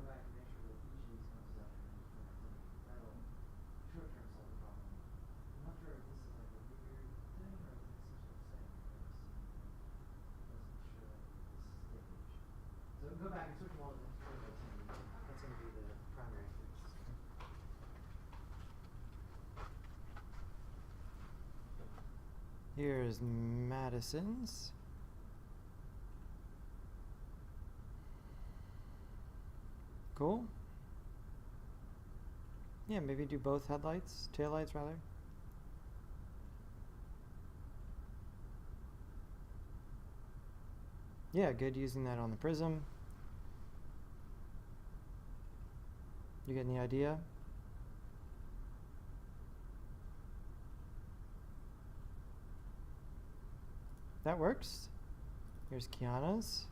S1: go back and make sure that each of these comes up and then connect in. That'll short-term solve the problem. I'm not sure if this is like a weird thing or if it's some sort of setting that doesn't show this stage. So go back and switch them all to 10 by 10. That's going to be the primary fix. Here's Madison's. Cool. Yeah, maybe do both headlights, taillights rather. Yeah, good using that on the prism. You getting the idea? That works. Here's Kiana's.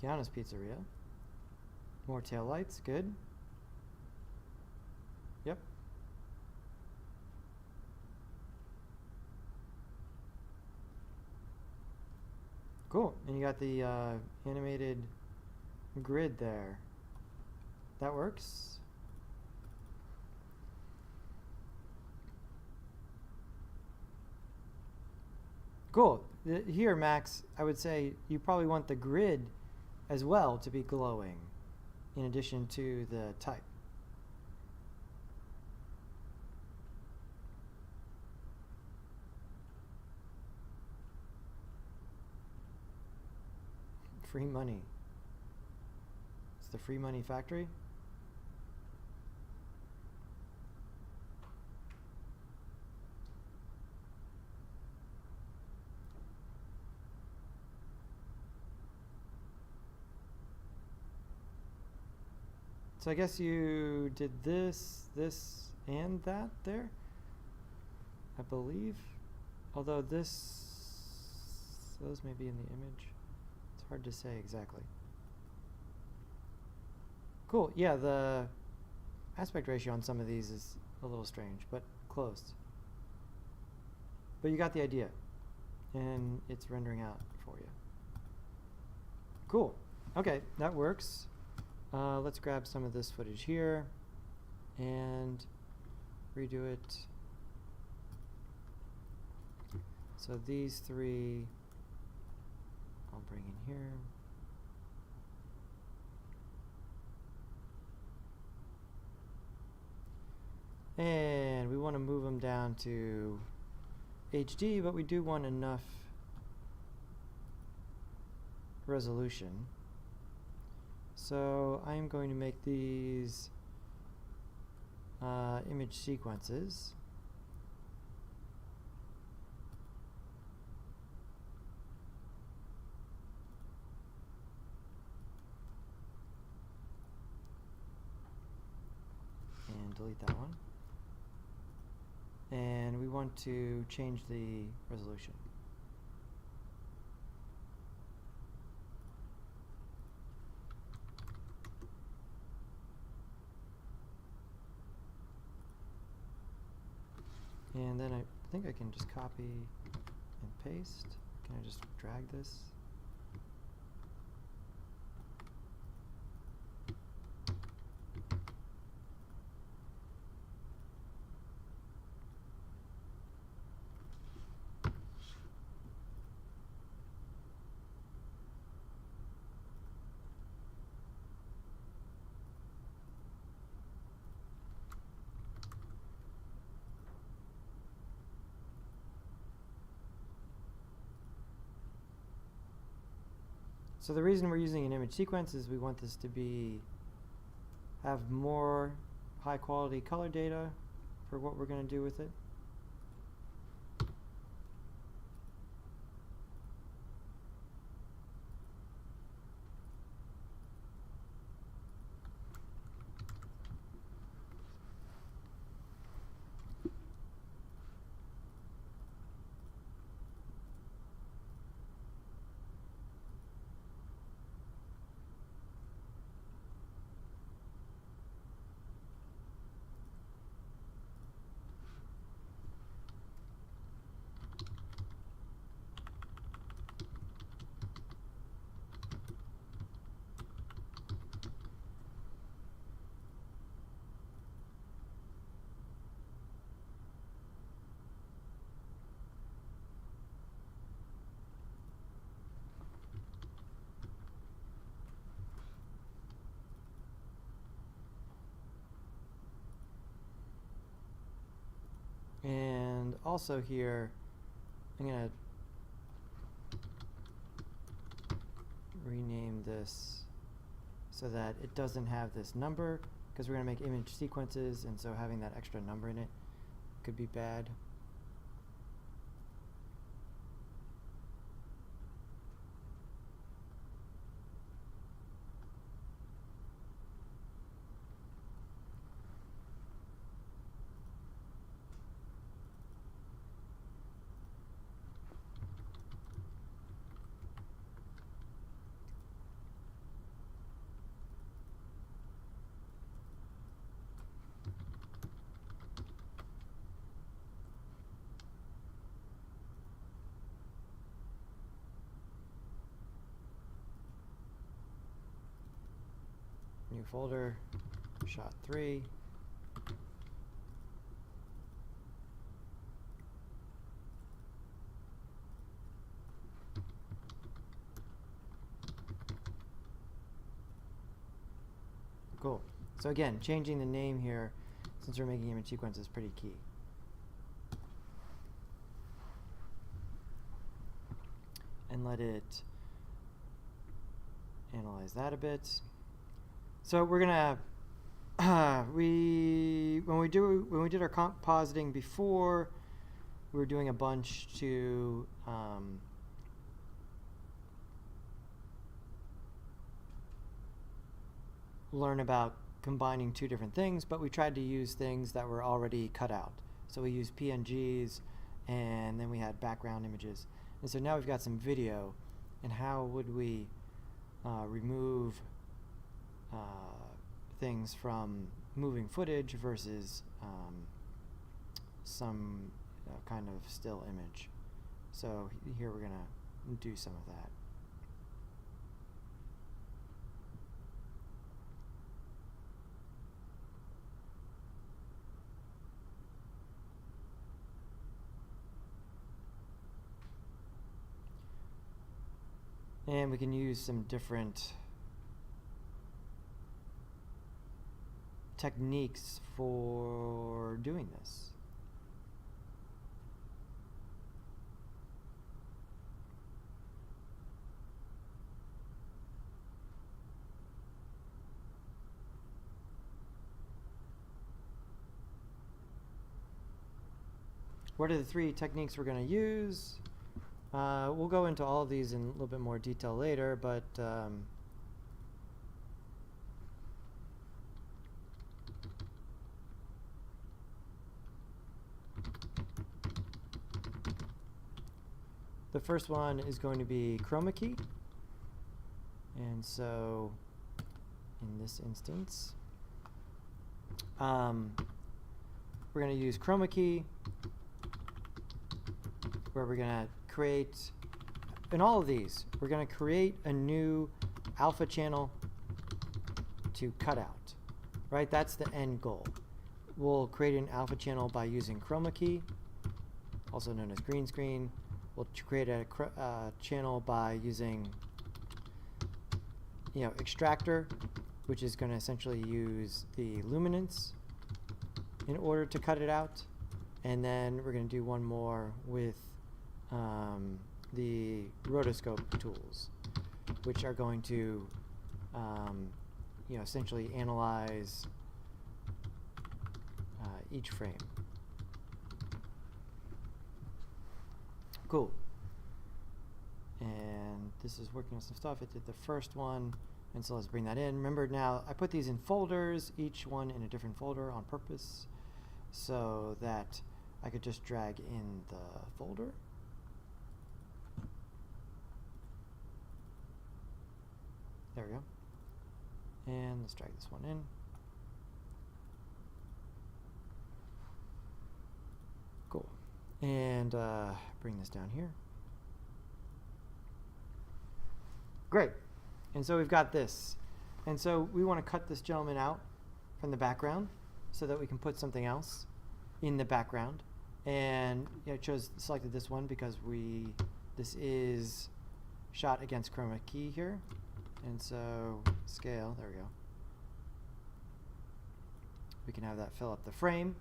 S1: Kiana's Pizzeria. More taillights, good. Yep. Cool, and you got the animated grid there. That works. Cool. Here, Max, I would say you probably want the grid as well to be glowing in addition to the type. Free money. It's the free money factory. So I guess you did this, this, and that there, I believe. Although those may be in the image. It's hard to say exactly. Cool, yeah, the aspect ratio on some of these is a little strange, but close. But you got the idea, and it's rendering out for you. Cool, okay, that works. Let's grab some of this footage here and redo it. So these three I'll bring in here. And we want to move them down to HD, but we do want enough resolution. So I'm going to make these image sequences. And delete that one. And we want to change the resolution. And then I think I can just copy and paste. Can I just drag this? So the reason we're using an image sequence is we want this to have more high quality color data for what we're going to do with it. And also here, I'm going to rename this so that it doesn't have this number, because we're going to make image sequences, and so having that extra number in it could be bad. New folder, shot 3. Cool. So again, changing the name here, since we're making image sequence, is pretty key. And let it analyze that a bit. So we're gonna when we did our compositing before, we were doing a bunch to learn about combining two different things, but we tried to use things that were already cut out. So we used PNGs, and then we had background images. And so now we've got some video, and how would we remove things from moving footage versus some kind of still image. So here we're going to do some of that. And we can use some different techniques for doing this. What are the 3 techniques we're going to use? We'll go into all of these in a little bit more detail later, but the first one is going to be Chroma Key. And so in this instance, we're going to use Chroma Key, where we're going to create, in all of these, we're going to create a new alpha channel to Cutout, right? That's the end goal. We'll create an alpha channel by using Chroma Key, also known as Greenscreen. We'll create a channel by using, extractor, which is going to essentially use the luminance in order to cut it out. And then we're going to do one more with the rotoscope tools, which are going to essentially analyze each frame. Cool. And this is working on some stuff. It did the first one, and so let's bring that in. Remember, now I put these in folders, each one in a different folder on purpose, so that I could just drag in the folder. There we go. And let's drag this one in. Cool. And bring this down here. Great. And so we've got this. And so we want to cut this gentleman out from the background so that we can put something else in the background. And I selected this one because this is shot against Chroma Key here. And so scale, there we go. We can have that fill up the frame.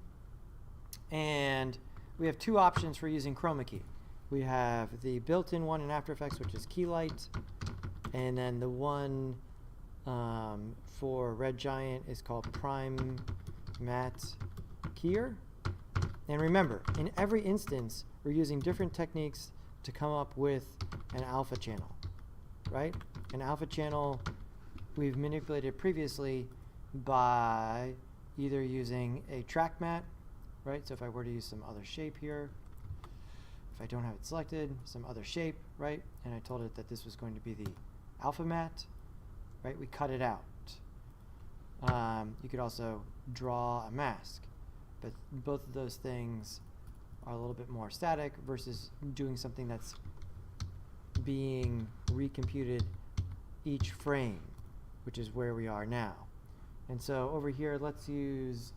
S1: And we have two options for using Chroma Key. We have the built-in one in After Effects, which is Key Light, and then the one for Red Giant is called Prime Matte Keyer. And remember, in every instance, we're using different techniques to come up with an alpha channel, right? An alpha channel we've manipulated previously by either using a track matte, right? So if I were to use some other shape here, if I don't have it selected, some other shape, right? And I told it that this was going to be the alpha matte, right? We cut it out. You could also draw a mask, but both of those things are a little bit more static versus doing something that's being recomputed each frame, which is where we are now. And so over here, let's use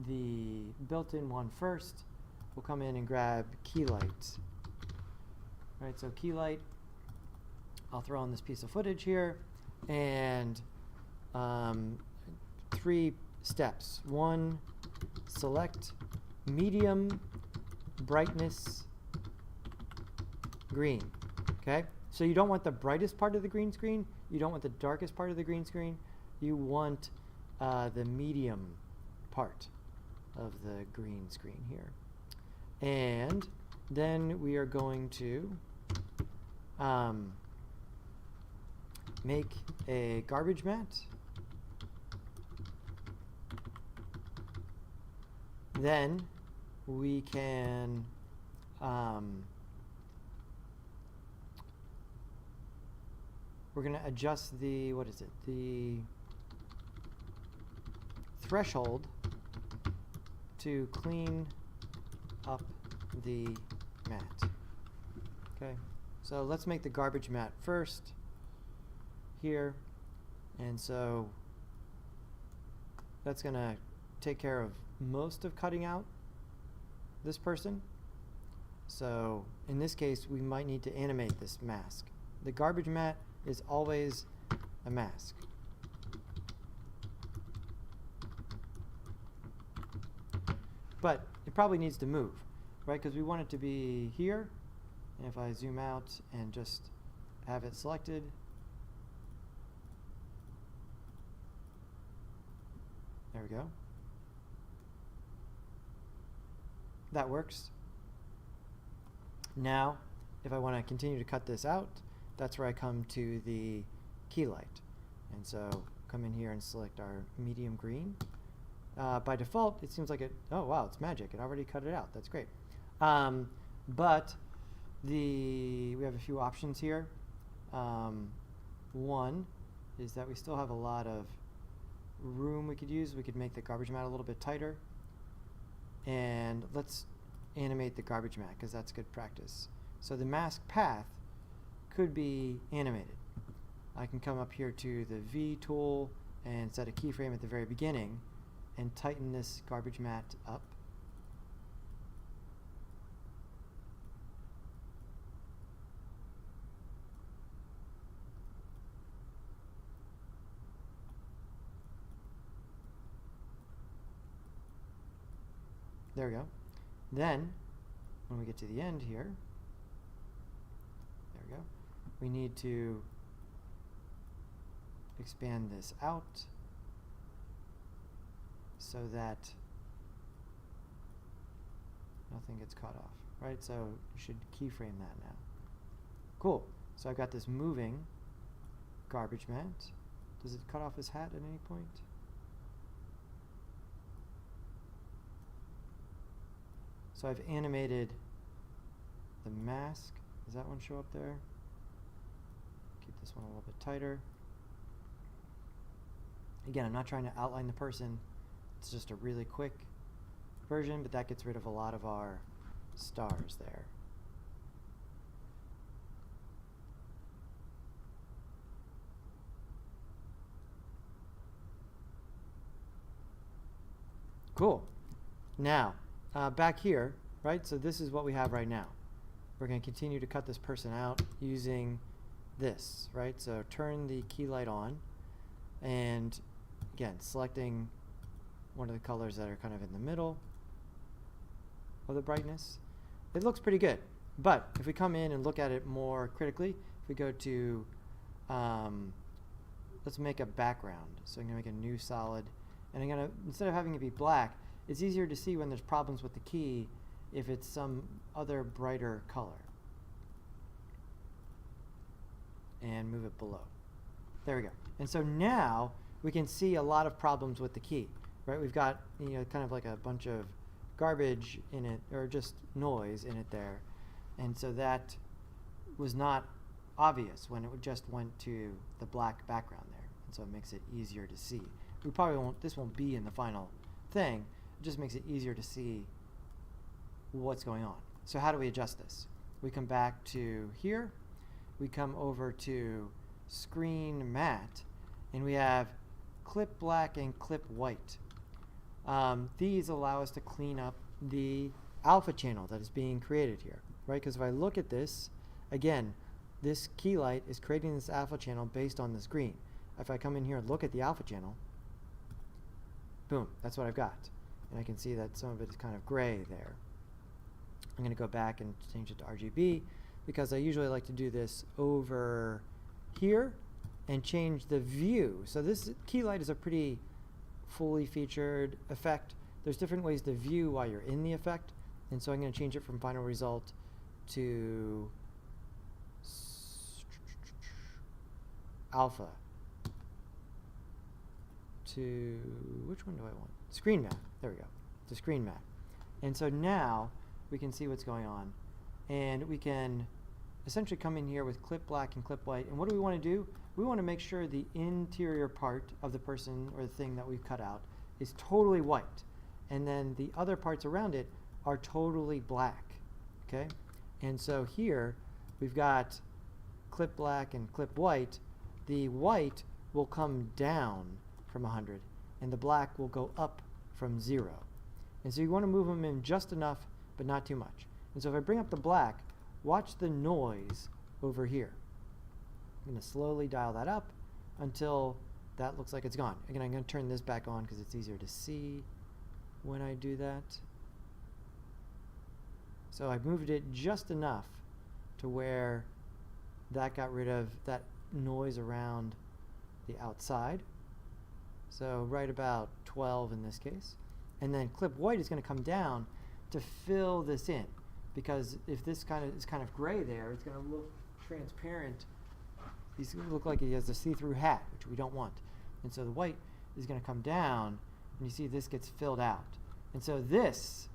S1: the built-in one first. We'll come in and grab Key Light. Right, so Key Light, I'll throw on this piece of footage here, and 3 steps. 1, select medium brightness green. Okay, so you don't want the brightest part of the green screen, you don't want the darkest part of the green screen, you want the medium part of the green screen here. And then we are going to make a garbage matte. Then we can we're going to adjust the, what is it, the threshold to clean up the matte. Okay, so let's make the garbage matte first here, and so that's going to take care of most of cutting out this person. So in this case, we might need to animate this mask. The garbage matte is always a mask. But it probably needs to move, right? Because we want it to be here. And if I zoom out and just have it selected, there we go. That works. Now, if I want to continue to cut this out, that's where I come to the Key Light. And so come in here and select our medium green. By default, it seems like it, oh wow, it's magic. It already cut it out. That's great. But we have a few options here. One is that we still have a lot of room we could use. We could make the garbage matte a little bit tighter. And let's animate the garbage matte because that's good practice. So the mask path could be animated. I can come up here to the V tool and set a keyframe at the very beginning and tighten this garbage matte up. There we go. Then, when we get to the end here, there we go, we need to expand this out so that nothing gets cut off, right? So you should keyframe that now. Cool. So I've got this moving garbage matte. Does it cut off his hat at any point? So I've animated the mask. Does that one show up there? Keep this one a little bit tighter. Again, I'm not trying to outline the person. It's just a really quick version, but that gets rid of a lot of our stars there. Cool. Now, back here, right? So this is what we have right now. We're going to continue to cut this person out using this, right? So turn the key light on, and again, selecting one of the colors that are kind of in the middle of the brightness. it looks pretty good. But if we come in and look at it more critically, if we go to, let's make a background. So I'm going to make a new solid. And I'm going to, instead of having it be black, it's easier to see when there's problems with the key if it's some other brighter color. And move it below. There we go. And so now we can see a lot of problems with the key, right? We've got, you know, kind of like a bunch of garbage in it, or just noise in it there. And so that was not obvious when it just went to the black background there. And so it makes it easier to see. We probably won't, this won't be in the final thing. It just makes it easier to see what's going on. So how do we adjust this? We come back to here. We come over to Screen Matte, and we have Clip Black and Clip White. These allow us to clean up the alpha channel that is being created here, right? Because if I look at this, again, this key light is creating this alpha channel based on this green. If I come in here and look at the alpha channel, boom, that's what I've got. And I can see that some of it is kind of gray there. I'm going to go back and change it to RGB because I usually like to do this over here and change the view. So this key light is a pretty fully featured effect. There's different ways to view while you're in the effect. And so I'm going to change it from final result to alpha to, which one do I want? Screen Matte. There we go. To Screen Matte. And so now we can see what's going on. And we can essentially come in here with Clip Black and Clip White. And what do we want to do? We want to make sure the interior part of the person or the thing that we've cut out is totally white. And then the other parts around it are totally black. Okay? And so here we've got Clip Black and Clip White. The white will come down from 100 and the black will go up from 0. And so you want to move them in just enough but not too much. And so if I bring up the black, watch the noise over here. I'm going to slowly dial that up until that looks like it's gone. Again, I'm going to turn this back on because it's easier to see when I do that. So I moved it just enough to where that got rid of that noise around the outside. So right about 12 in this case. And then Clip White is going to come down to fill this in, because if this is kind of gray there, it's going to look transparent. He's going to look like he has a see-through hat, which we don't want. And so the white is going to come down, and you see this gets filled out. And so this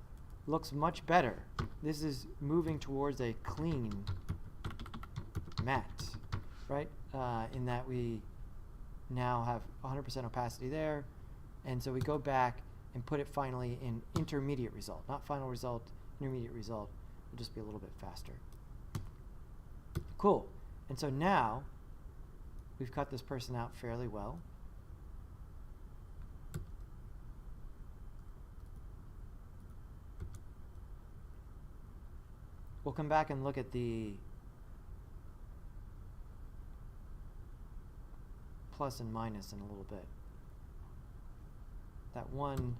S1: looks much better. This is moving towards a clean matte, right? In that we now have 100% opacity there. And so we go back and put it finally in intermediate result. Not final result, intermediate result. Will just be a little bit faster. Cool. And so now we've cut this person out fairly well. We'll come back and look at the plus and minus in a little bit. That one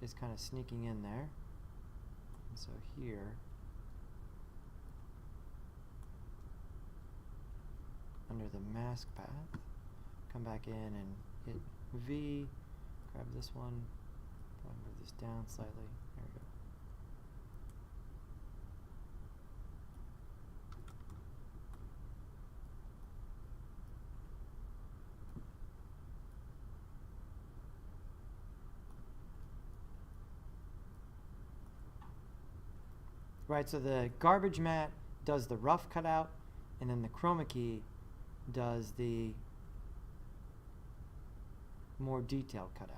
S1: is kind of sneaking in there. And so here, under the mask path, come back in and hit V, grab this one, probably move this down slightly. There we go. Right, so the garbage mat does the rough cutout, and then the Chroma Key does the more detailed cutout.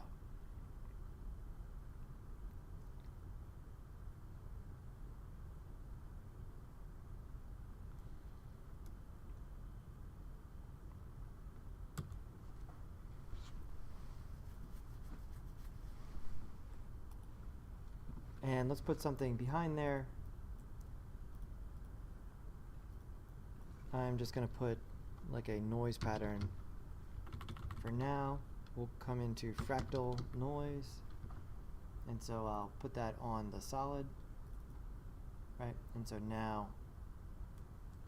S1: And let's put something behind there. I'm just going to put like a noise pattern for now. We'll come into fractal noise. And so I'll put that on the solid, right? And so now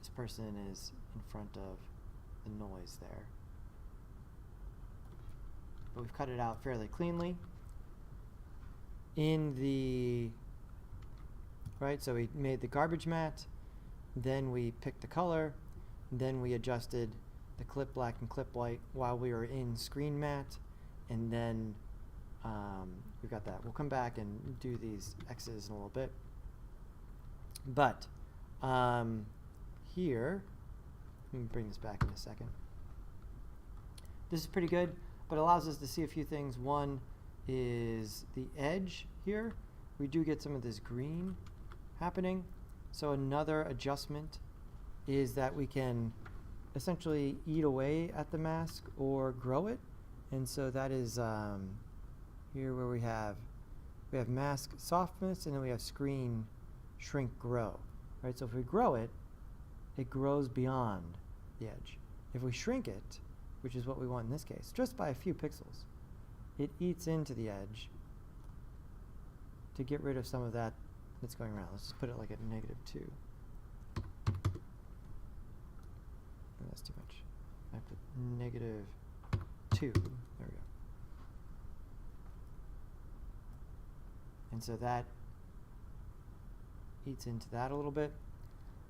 S1: this person is in front of the noise there. But we've cut it out fairly cleanly. In the, right, so we made the garbage matte, then we picked the color, then we adjusted the clip black and clip white while we were in screen matte, and then we've got that. We'll come back and do these X's in a little bit. But here, let me bring this back in a second. This is pretty good, but allows us to see a few things. One is the edge here. We do get some of this green happening. So another adjustment is that we can essentially eat away at the mask or grow it. And so that is here where we have mask softness, and then we have screen shrink grow. Right? So if we grow it, it grows beyond the edge. If we shrink it, which is what we want in this case, just by a few pixels, it eats into the edge to get rid of some of that that's going around. Let's just put it like at -2. Oh, that's too much. I put -2. There we go. And so that eats into that a little bit.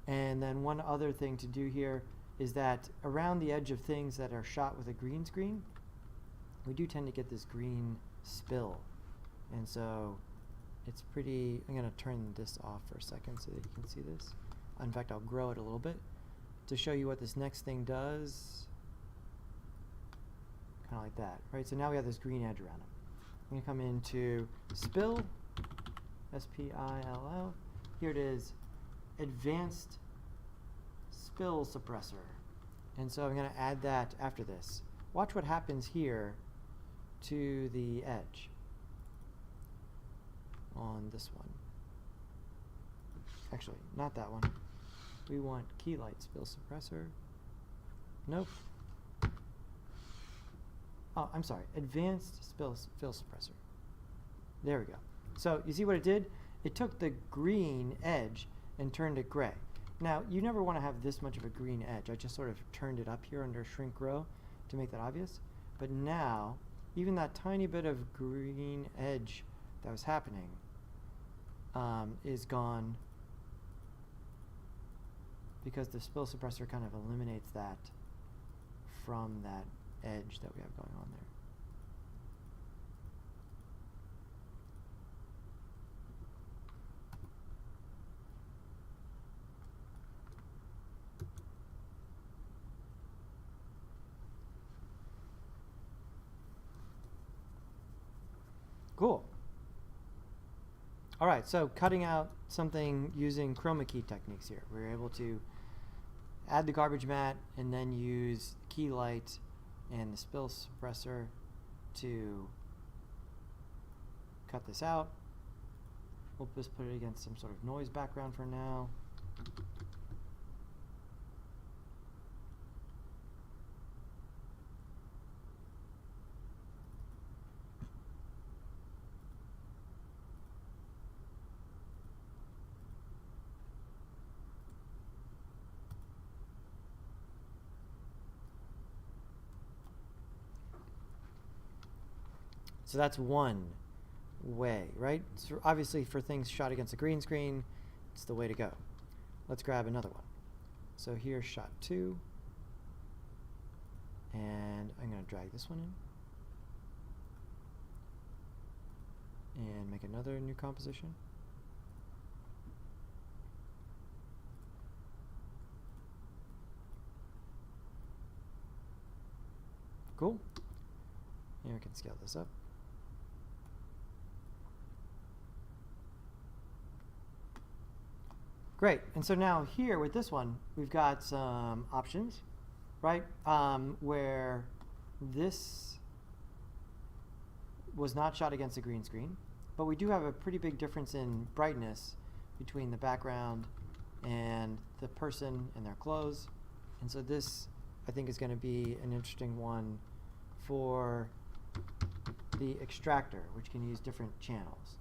S1: And then one other thing to do here is that around the edge of things that are shot with a green screen, we do tend to get this green spill. And so it's pretty, I'm going to turn this off for a second so that you can see this. In fact, I'll grow it a little bit to show you what this next thing does. Kind of like that, right? So now we have this green edge around it. I'm going to come into Spill, S-P-I-L-L. Here it is, Advanced Spill Suppressor. And so I'm going to add that after this. Watch what happens here to the edge on this one. Actually, not that one. We want Key Light Spill Suppressor. Nope. Oh, I'm sorry. Advanced Spill Suppressor. There we go. So you see what it did? It took the green edge and turned it gray. Now, you never want to have this much of a green edge. I just sort of turned it up here under Shrink Grow to make that obvious. But now, even that tiny bit of green edge that was happening is gone because the spill suppressor kind of eliminates that from that edge that we have going on there. Cool. All right, so cutting out something using Chroma Key techniques here. We're able to add the garbage matte and then use key light and the spill suppressor to cut this out. We'll just put it against some sort of noise background for now. So that's one way, right? So obviously for things shot against a green screen, it's the way to go. Let's grab another one. So here's shot 2. And I'm going to drag this one in. And make another new composition. Cool. And we can scale this up. Great, and so now here with this one, we've got some options, right? Where this was not shot against a green screen, but we do have a pretty big difference in brightness between the background and the person and their clothes. And so this, I think, is going to be an interesting one for the extractor, which can use different channels.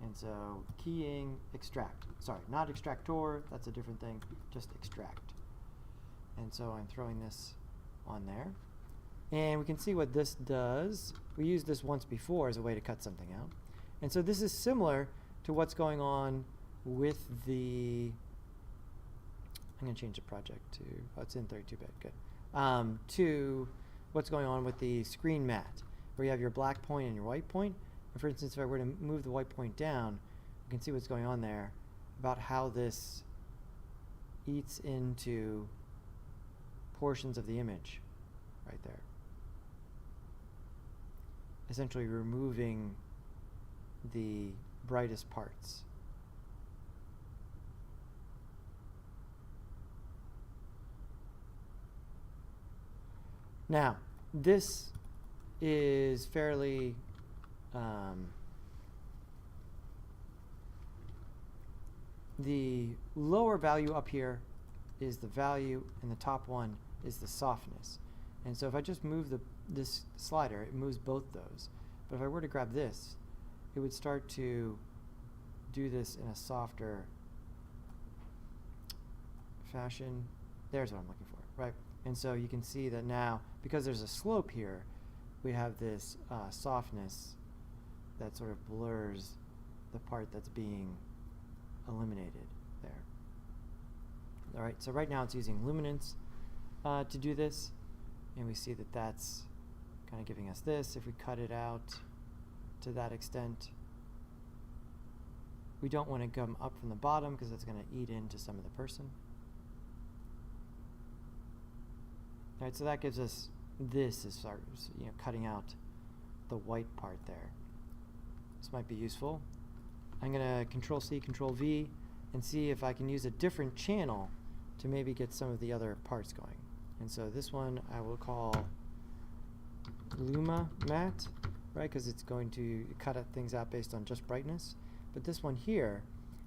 S1: And so keying extract. Sorry, not extractor, that's a different thing, just extract. And so I'm throwing this on there. And we can see what this does. We used this once before as a way to cut something out. And so this is similar to what's going on with the, I'm going to change the project to, oh, it's in 32-bit, good. To what's going on with the screen mat, where you have your black point and your white point. And for instance, if I were to move the white point down, you can see what's going on there about how this eats into portions of the image right there. Essentially removing the brightest parts. Now, this is fairly the lower value up here is the value, and the top one is the softness. And so if I just move this slider, it moves both those. But if I were to grab this, it would start to do this in a softer fashion. There's what I'm looking for, right? And so you can see that now, because there's a slope here, we have this softness that sort of blurs the part that's being eliminated there. All right, so right now it's using luminance to do this, and we see that that's kind of giving us this. If we cut it out to that extent, we don't want to come up from the bottom because that's going to eat into some of the person. All right, so that gives us this as far as, you know, cutting out the white part there. This might be useful. I'm going to Control-C, Control-V, and see if I can use a different channel to maybe get some of the other parts going. And so this one I will call Luma Matte, right, because it's going to cut things out based on just brightness. But this one here,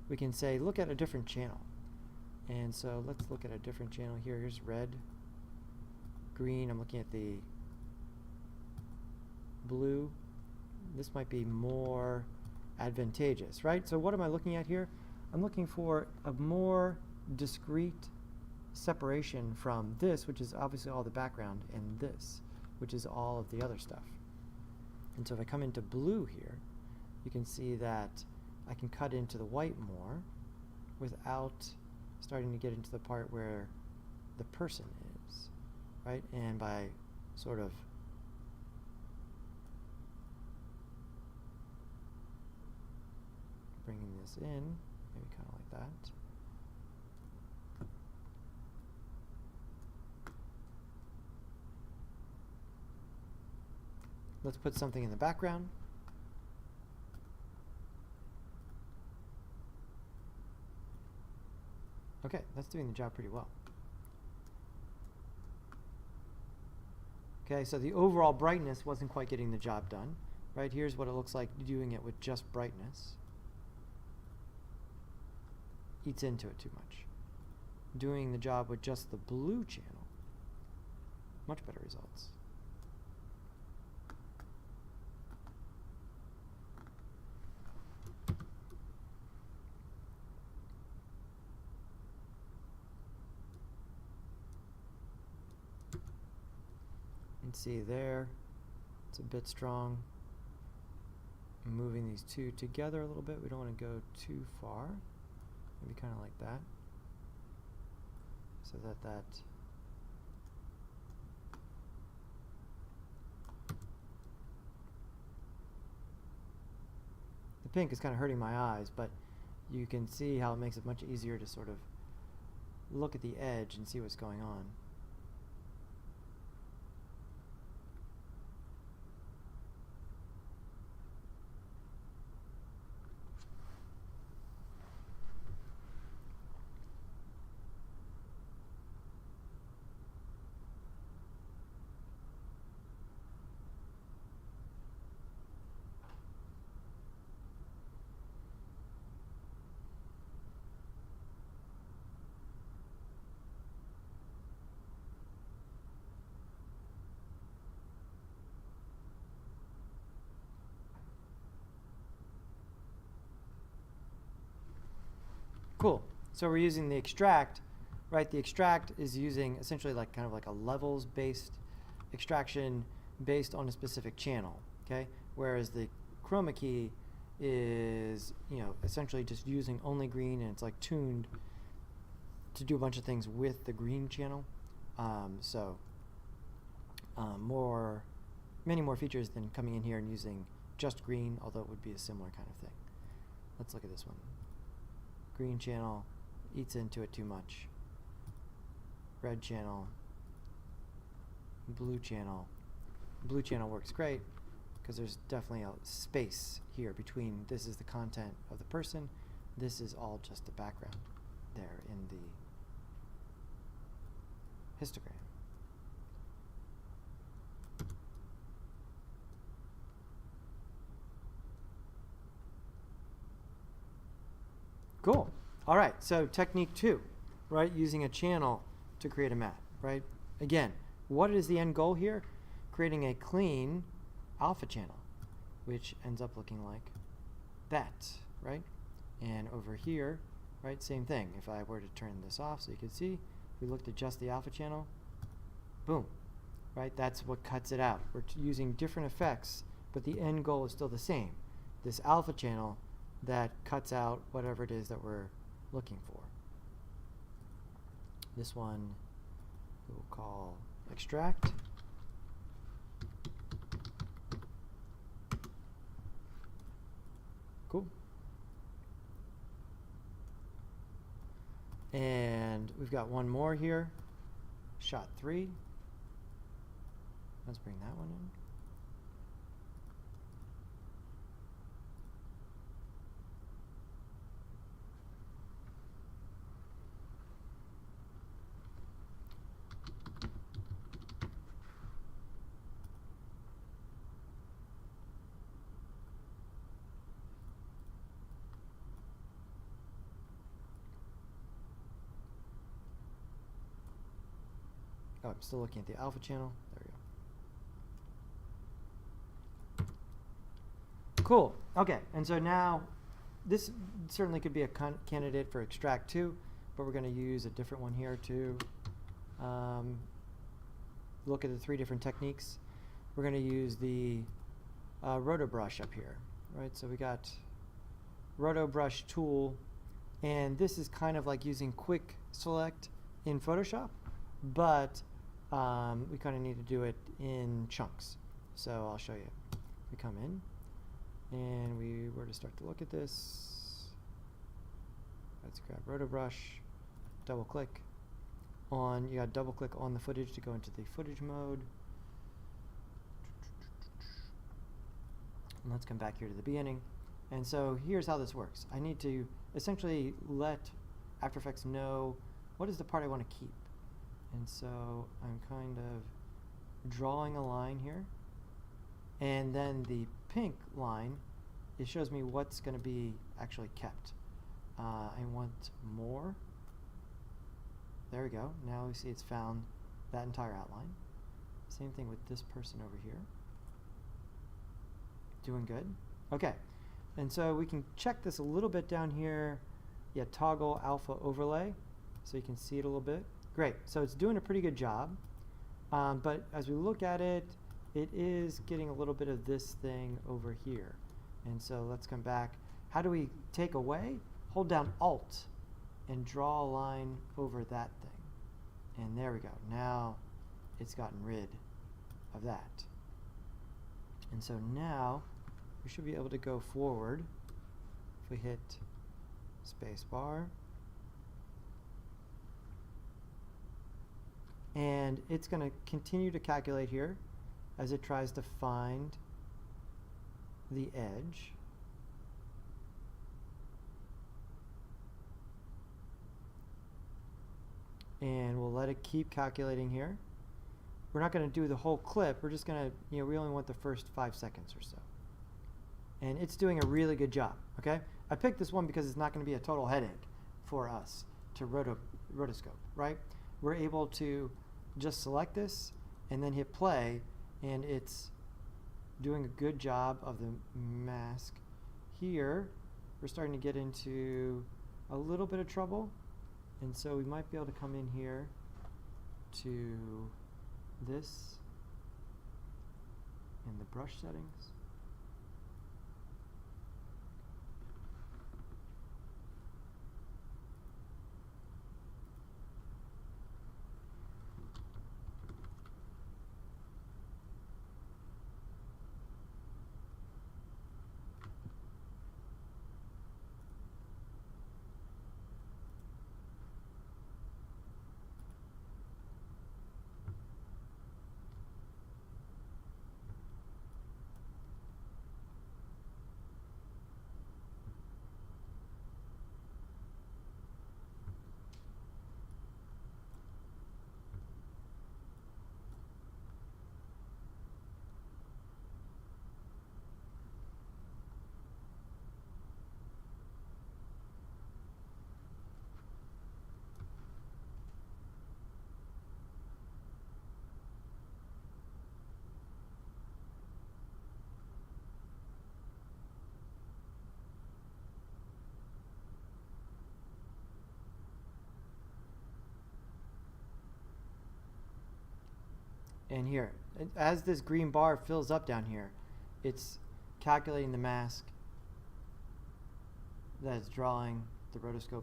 S1: we can say, look at a different channel. And so let's look at a different channel here. Here's red, green. I'm looking at the blue. This might be more advantageous, right? So what am I looking at here? I'm looking for a more discrete separation from this, which is obviously all the background, and this, which is all of the other stuff. And so if I come into blue here, you can see that I can cut into the white more without starting to get into the part where the person is, right? And by sort of bringing this in, maybe kind of like that. Let's put something in the background. Okay, that's doing the job pretty well. Okay, so the overall brightness wasn't quite getting the job done. Right, here's what it looks like doing it with just brightness. Eats into it too much. Doing the job with just the blue channel, much better results. And see there, it's a bit strong. Moving these two together a little bit. We don't want to go too far. Maybe kind of like that. So that the pink is kind of hurting my eyes, but you can see how it makes it much easier to sort of look at the edge and see what's going on. Cool. So we're using the extract, right? The extract is using essentially like kind of like a levels-based extraction based on a specific channel, okay? Whereas the Chroma Key is, you know, essentially just using only green, and it's like tuned to do a bunch of things with the green channel. Many more features than coming in here and using just green, although it would be a similar kind of thing. Let's look at this one. Green channel eats into it too much. Red channel, blue channel. Blue channel works great because there's definitely a space here between this is the content of the person, this is all just the background there in the histogram. Cool. All right, so technique 2, right? Using a channel to create a matte, right? Again, what is the end goal here? Creating a clean alpha channel, which ends up looking like that, right? And over here, right, same thing. If I were to turn this off so you can see, if we looked at just the alpha channel, boom, right? That's what cuts it out. We're using different effects, but the end goal is still the same. This alpha channel that cuts out whatever it is that we're looking for. This one we'll call extract. Cool. And we've got one more here, shot 3. Let's bring that one in. Oh, I'm still looking at the alpha channel. There we go. Cool. Okay, and so now this certainly could be a candidate for extract 2, but we're going to use a different one here to look at the 3 different techniques. We're going to use the roto brush up here, right? So we got roto brush tool, and this is kind of like using quick select in Photoshop, but we kind of need to do it in chunks. So I'll show you. We come in, and we were to start to look at this. Let's grab roto brush, double click on, you got to double click on the footage to go into the footage mode. And let's come back here to the beginning. And so here's how this works. I need to essentially let After Effects know what is the part I want to keep. And so I'm kind of drawing a line here. And then the pink line, it shows me what's going to be actually kept. I want more. There we go. Now we see it's found that entire outline. Same thing with this person over here. Doing good. Okay. And so we can check this a little bit down here. Yeah, toggle alpha overlay. So you can see it a little bit. Great. So it's doing a pretty good job. But as we look at it, it is getting a little bit of this thing over here. And so let's come back. How do we take away? Hold down Alt and draw a line over that thing. And there we go. Now it's gotten rid of that. And so now we should be able to go forward. If we hit space bar. And it's going to continue to calculate here as it tries to find the edge. And we'll let it keep calculating here. We're not going to do the whole clip. We're just going to, we only want the first 5 seconds or so. And it's doing a really good job, okay? I picked this one because it's not going to be a total headache for us to rotoscope, right? We're able to just select this and then hit play, and it's doing a good job of the mask. Here, we're starting to get into a little bit of trouble. And so we might be able to come in here to this in the brush settings. And here, as this green bar fills up down here, it's calculating the mask that is drawing the rotoscope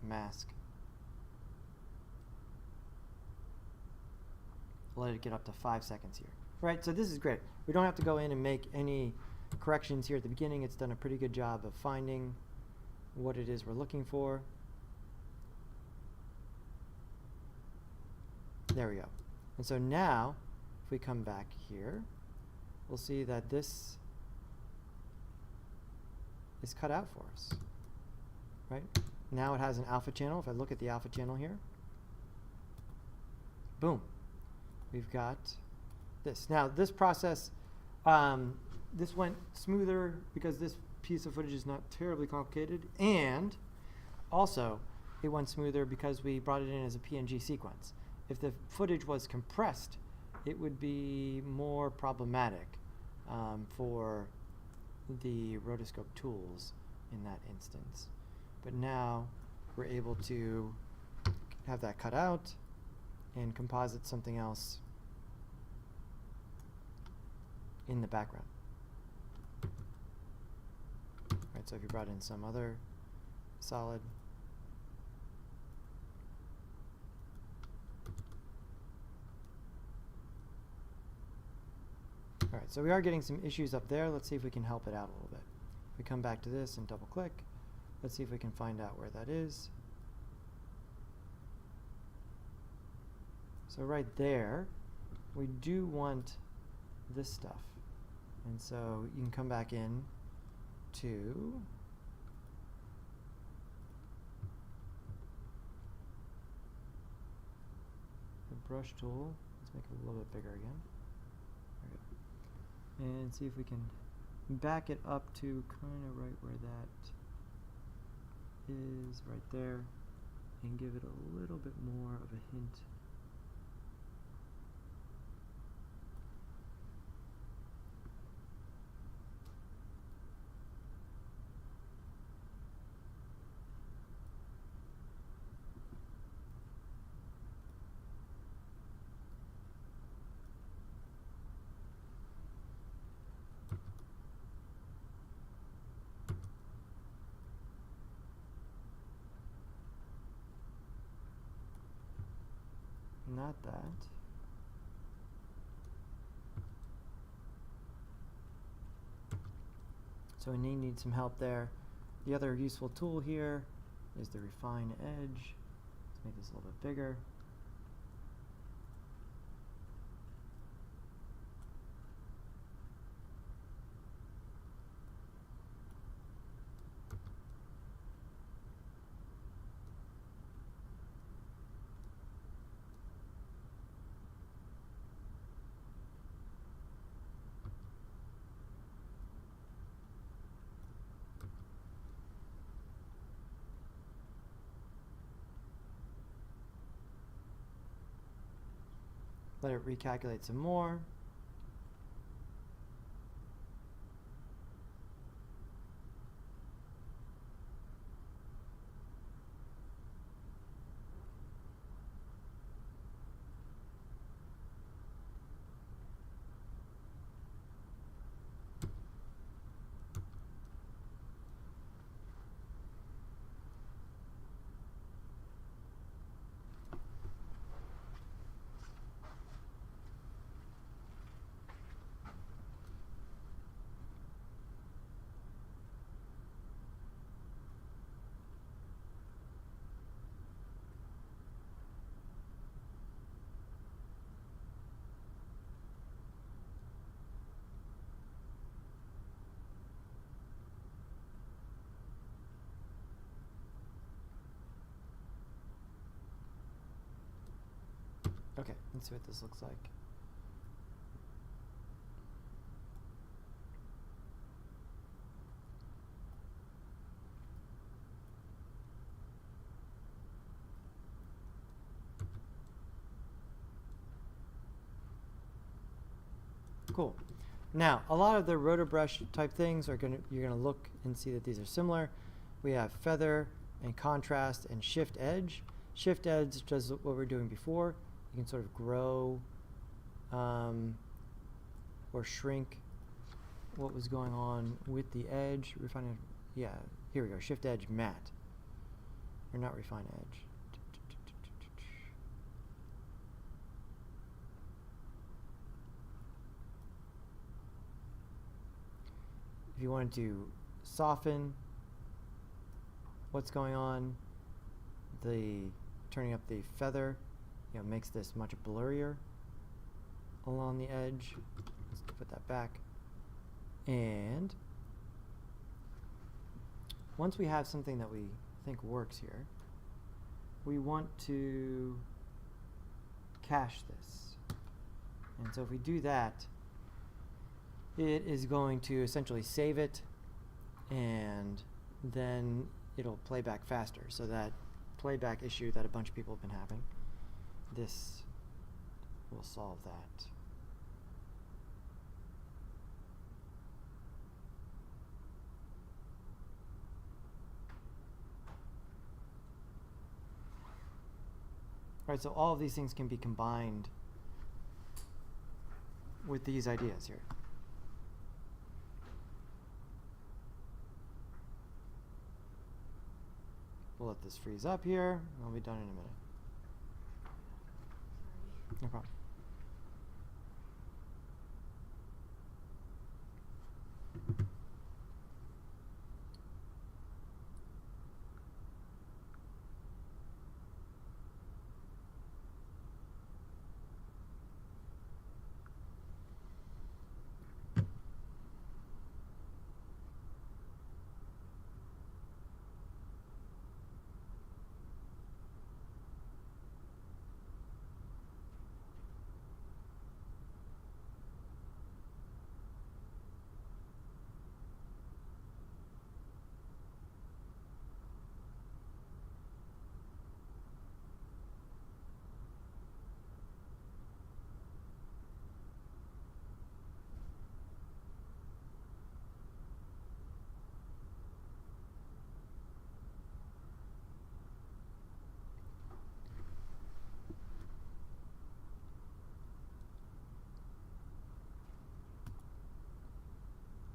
S1: mask. Let it get up to 5 seconds here. Right, so this is great. We don't have to go in and make any corrections here at the beginning. It's done a pretty good job of finding what it is we're looking for. There we go. And so now, if we come back here, we'll see that this is cut out for us, right? Now it has an alpha channel. If I look at the alpha channel here, boom, we've got this. Now this process, this went smoother because this piece of footage is not terribly complicated, and also it went smoother because we brought it in as a PNG sequence. If the footage was compressed, it would be more problematic for the rotoscope tools in that instance. But now we're able to have that cut out and composite something else in the background. Right, so if you brought in some other solid, all right, so we are getting some issues up there. Let's see if we can help it out a little bit. If we come back to this and double click, let's see if we can find out where that is. So right there, we do want this stuff. And so you can come back in to the brush tool. Let's make it a little bit bigger again. And see if we can back it up to kind of right where that is, right there, and give it a little bit more of a hint. Not that. So we need some help there. The other useful tool here is the refine edge. Let's make this a little bit bigger. Let it recalculate some more. Okay, let's see what this looks like. Cool. Now, a lot of the rotobrush type things are you're gonna look and see that these are similar. We have feather and contrast and shift edge. Shift edge does what we're doing before. You can sort of grow or shrink what was going on with the edge. Refine, yeah, here we go. Shift edge matte, or not refine edge. If you wanted to soften what's going on, turning up the feather, makes this much blurrier along the edge. Let's put that back. And once we have something that we think works here, we want to cache this. And so if we do that, it is going to essentially save it, and then it'll play back faster. So that playback issue that a bunch of people have been having, this will solve that. All right, so all of these things can be combined with these ideas here. We'll let this freeze up here, and we'll be done in a minute. No problem.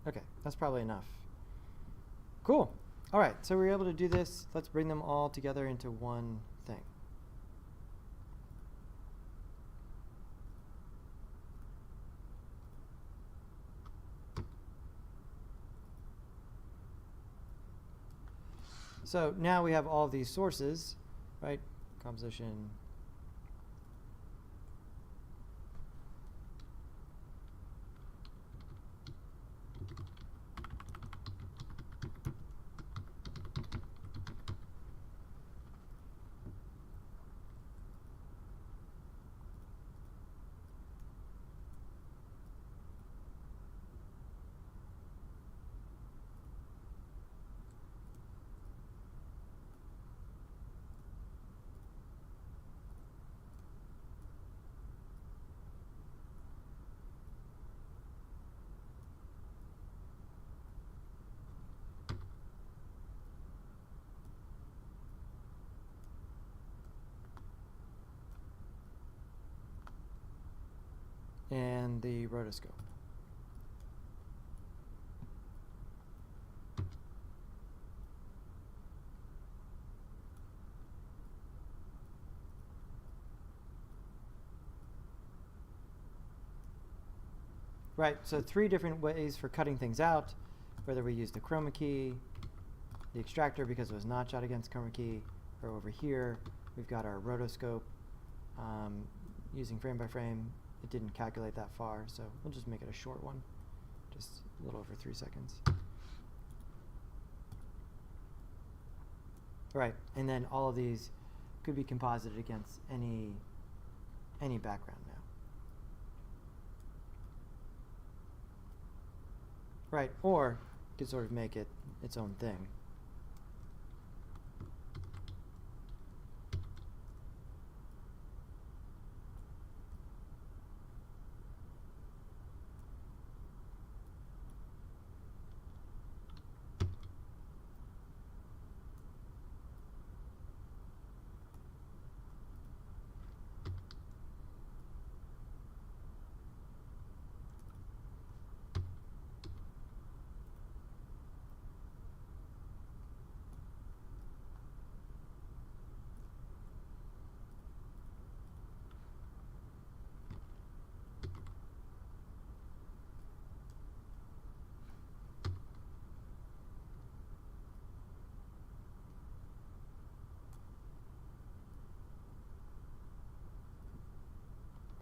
S1: Okay, that's probably enough. Cool. All right, so we were able to do this. Let's bring them all together into one thing. So now we have all these sources, right? Composition. And the rotoscope. Right, so 3 different ways for cutting things out, whether we use the Chroma Key, the extractor because it was notched out against Chroma Key, or over here we've got our rotoscope using frame by frame. It didn't calculate that far, so we'll just make it a short one, just a little over 3 seconds. Right, and then all of these could be composited against any any background now. Right, or you could sort of make it its own thing.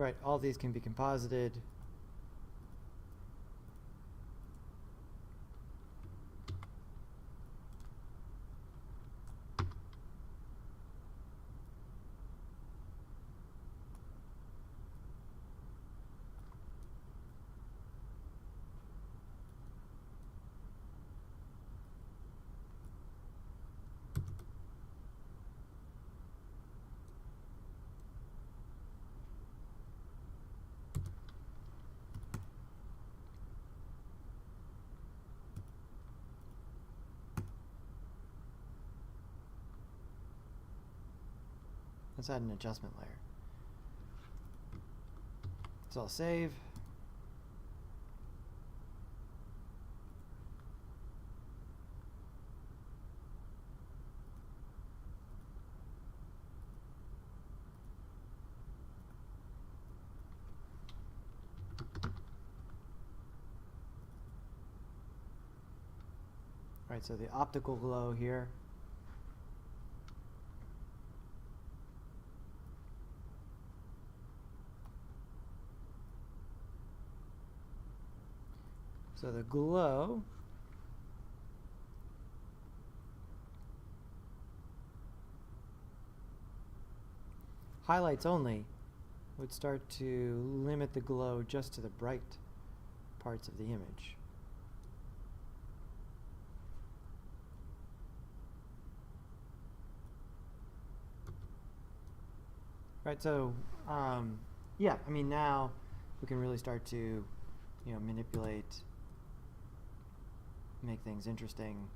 S1: Right, all these can be composited. Let's add an adjustment layer. So I'll save. All right, so the optical glow here. So the glow highlights only would start to limit the glow just to the bright parts of the image. Right, so yeah, I mean now we can really start to, manipulate, make things interesting.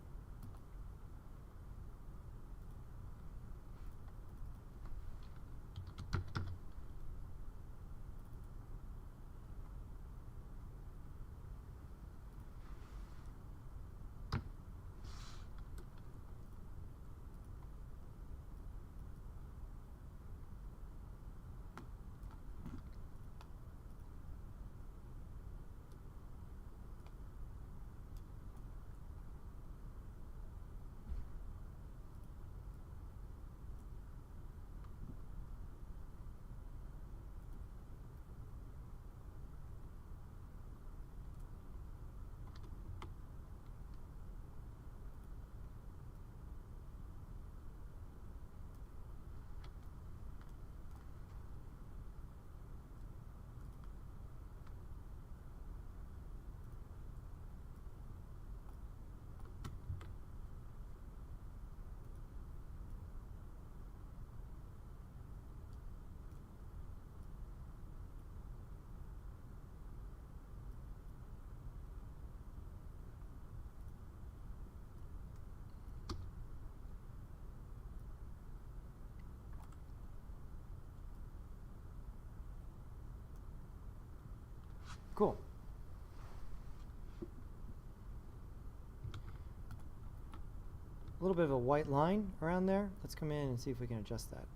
S1: Cool. A little bit of a white line around there. Let's come in and see if we can adjust that.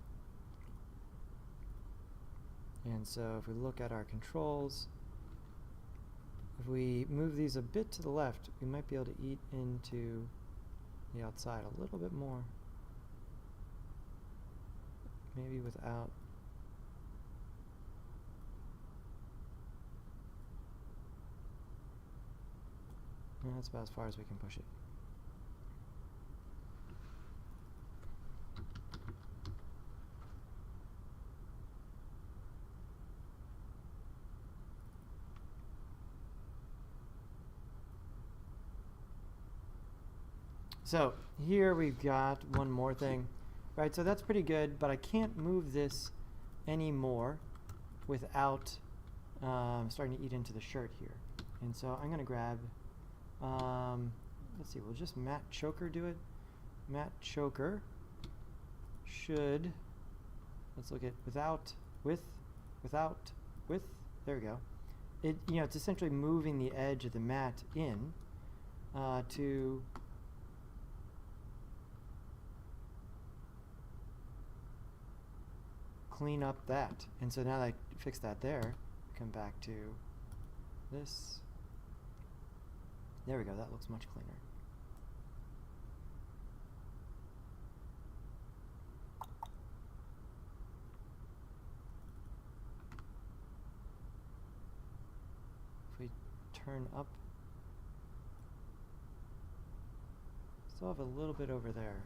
S1: And so if we look at our controls, if we move these a bit to the left, we might be able to eat into the outside a little bit more. Maybe without. And that's about as far as we can push it. So here we've got one more thing. Right, so that's pretty good, but I can't move this anymore without starting to eat into the shirt here. And so I'm going to grab, let's see, we'll just matte choker do it. Matte choker should, let's look at without, with, without, with, there we go. It, you know, it's essentially moving the edge of the matte in to clean up that. And so now that I fix that there, come back to this. There we go, that looks much cleaner. If we turn up, still have a little bit over there.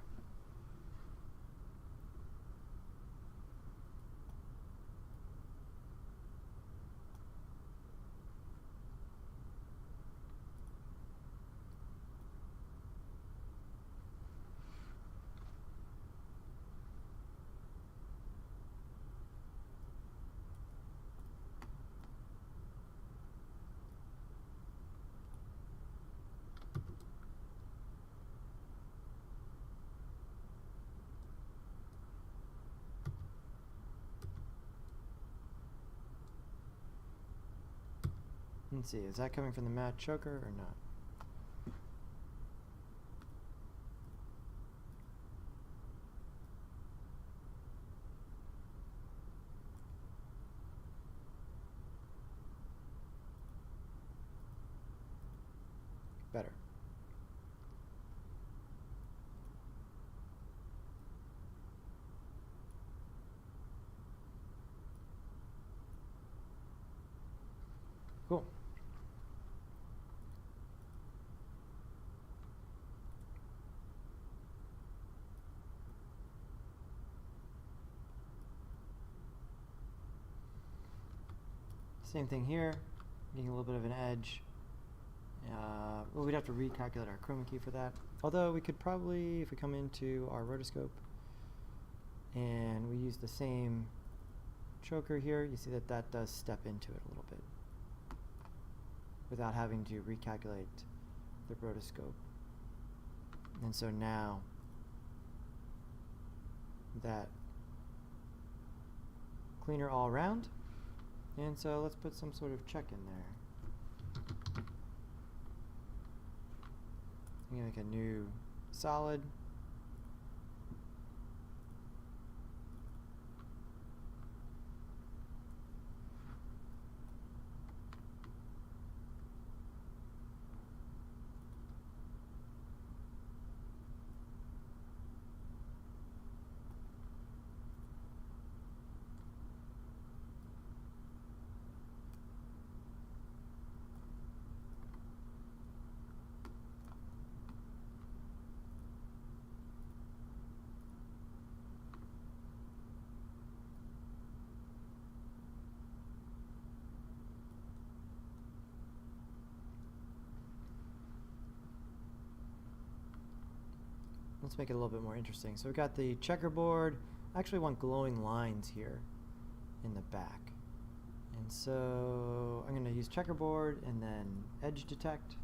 S1: Let's see, is that coming from the matte choker or not? Better. Cool. Same thing here, getting a little bit of an edge. Well, we'd have to recalculate our Chroma Key for that. Although we could probably, if we come into our rotoscope and we use the same choker here, you see that that does step into it a little bit without having to recalculate the rotoscope. And so now that cleaner all around. And so let's put some sort of check in there. I'm going to make a new solid. Let's make it a little bit more interesting. So we've got the checkerboard. I actually want glowing lines here in the back. And so I'm going to use checkerboard and then edge detect.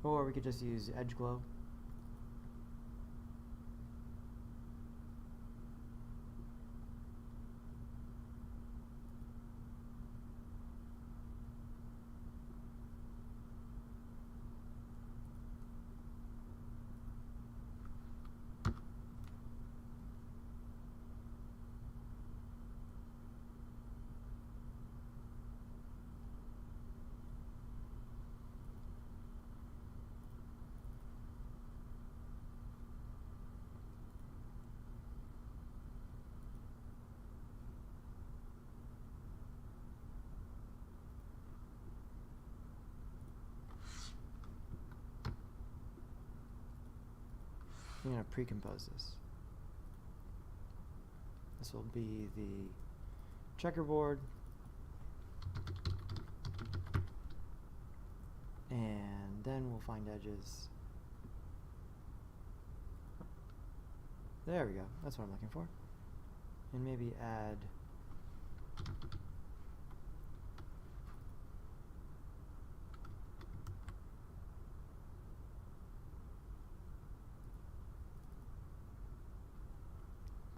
S1: Or we could just use edge glow. I'm going to pre-compose this. This will be the checkerboard. And then we'll find edges. There we go. That's what I'm looking for. And maybe add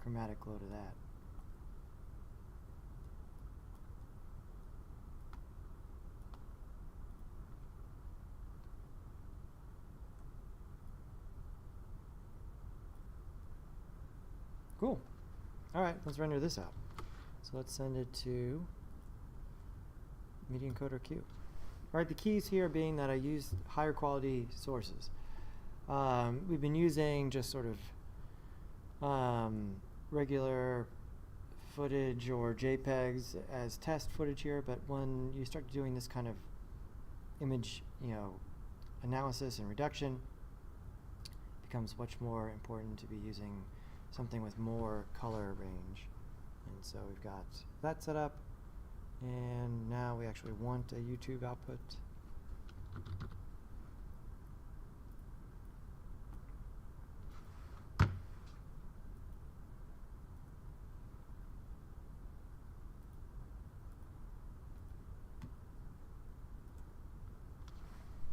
S1: chromatic glow to that. Cool. All right, let's render this out. So let's send it to Media Encoder Q. All right, the keys here being that I used higher quality sources. We've been using just sort of regular footage or JPEGs as test footage here, but when you start doing this kind of image, analysis and reduction, it becomes much more important to be using something with more color range. And so we've got that set up, and now we actually want a YouTube output.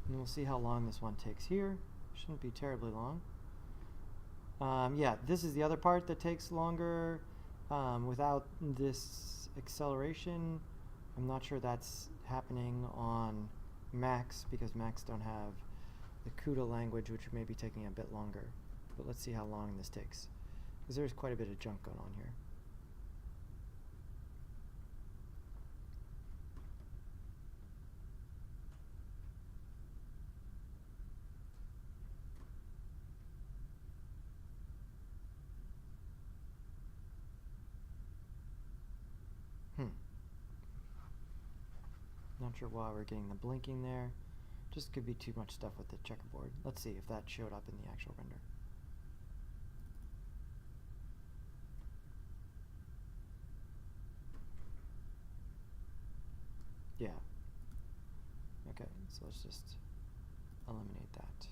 S1: And we'll see how long this one takes here. Shouldn't be terribly long. Yeah, this is the other part that takes longer. Without this acceleration, I'm not sure that's happening on Macs because Macs don't have the CUDA language, which may be taking a bit longer. But let's see how long this takes, because there's quite a bit of junk going on here. Not sure why we're getting the blinking there. Just could be too much stuff with the checkerboard. Let's see if that showed up in the actual render. Yeah. Okay, so let's just eliminate that.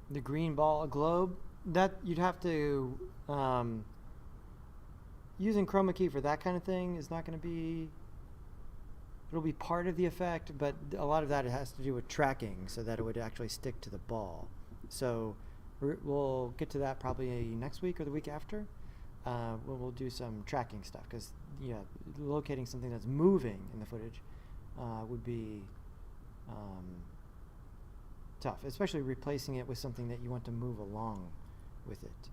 S1: The green ball globe, that you'd have to, using Chroma Key for that kind of thing is not going to be, it'll be part of the effect, but a lot of that has to do with tracking so that it would actually stick to the ball. So we'll get to that probably next week or the week after. We'll do some tracking stuff because, yeah, locating something that's moving in the footage would be tough, especially replacing it with something that you want to move along with it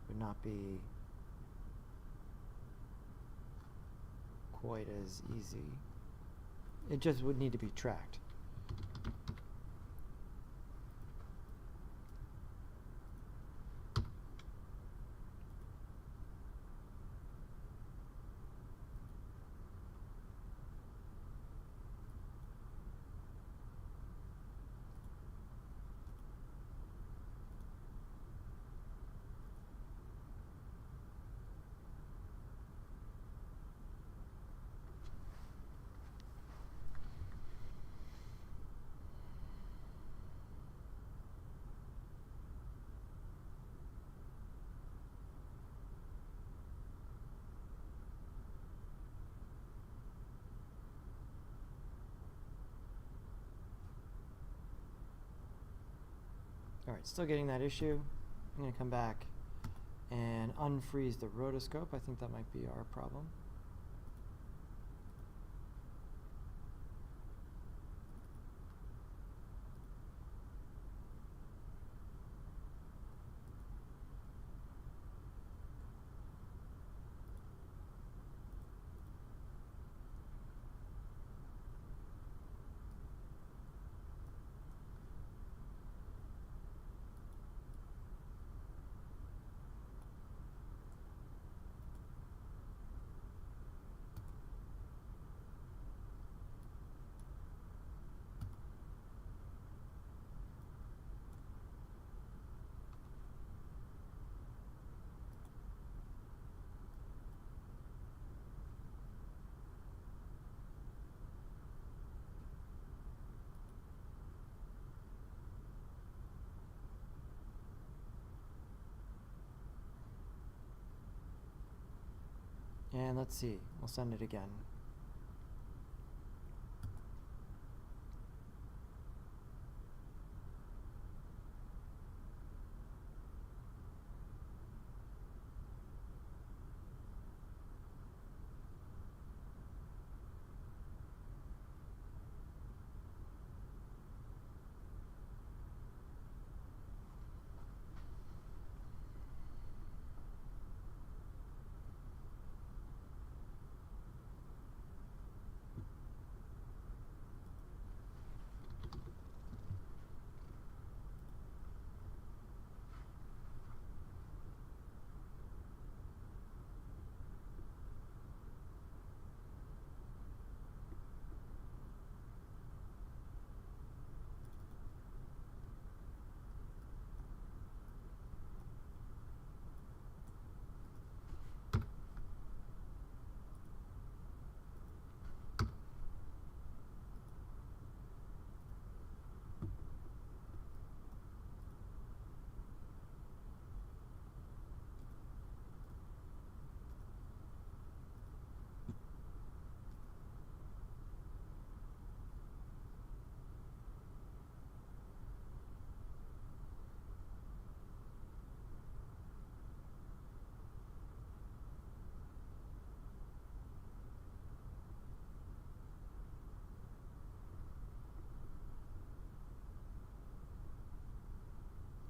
S1: would not be quite as easy. It just would need to be tracked. Alright, still getting that issue. I'm going to come back and unfreeze the rotoscope. I think that might be our problem. And let's see, we'll send it again.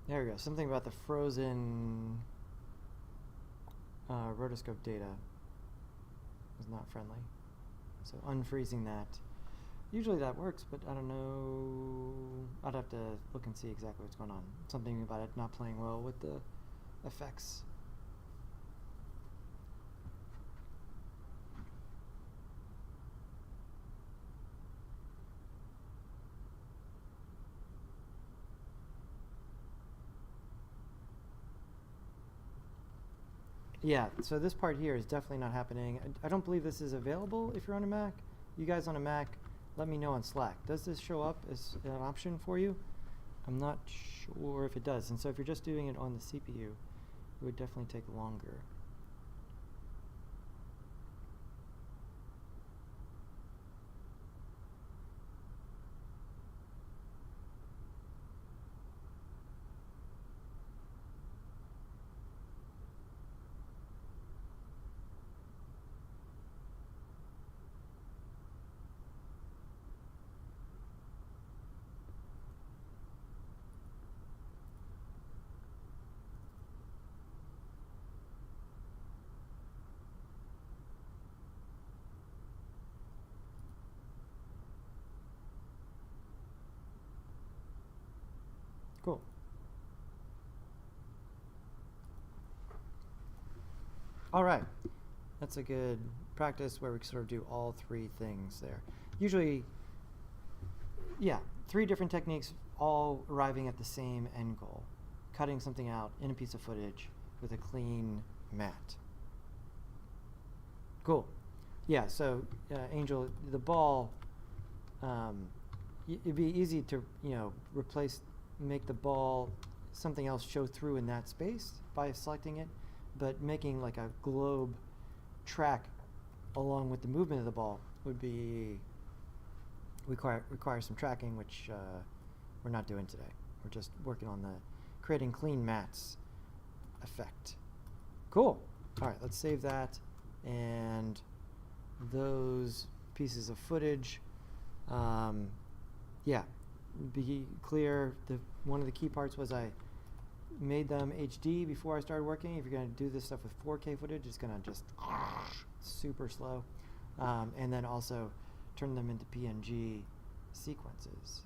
S1: There we go. Something about the frozen rotoscope data is not friendly. So unfreezing that. Usually that works, but I don't know. I'd have to look and see exactly what's going on. Something about it not playing well with the effects. Yeah, so this part here is definitely not happening. I don't believe this is available if you're on a Mac. You guys on a Mac, let me know on Slack. Does this show up as an option for you? I'm not sure if it does. And so if you're just doing it on the CPU, it would definitely take longer. Cool. All right. That's a good practice where we sort of do all three things there. Usually, yeah, 3 different techniques all arriving at the same end goal. Cutting something out in a piece of footage with a clean matte. Cool. Yeah, so Angel, the ball, it'd be easy to, make the ball something else show through in that space by selecting it, but making like a globe track along with the movement of the ball would be require some tracking, which we're not doing today. We're just working on the creating clean mattes effect. Cool. All right, let's save that. And those pieces of footage, yeah, be clear, one of the key parts was I made them HD before I started working. If you're going to do this stuff with 4K footage, it's going to just super slow. And then also turn them into PNG sequences.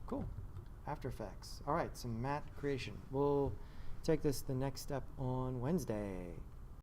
S1: Cool. After Effects. All right, some matte creation. We'll take this the next step on Wednesday.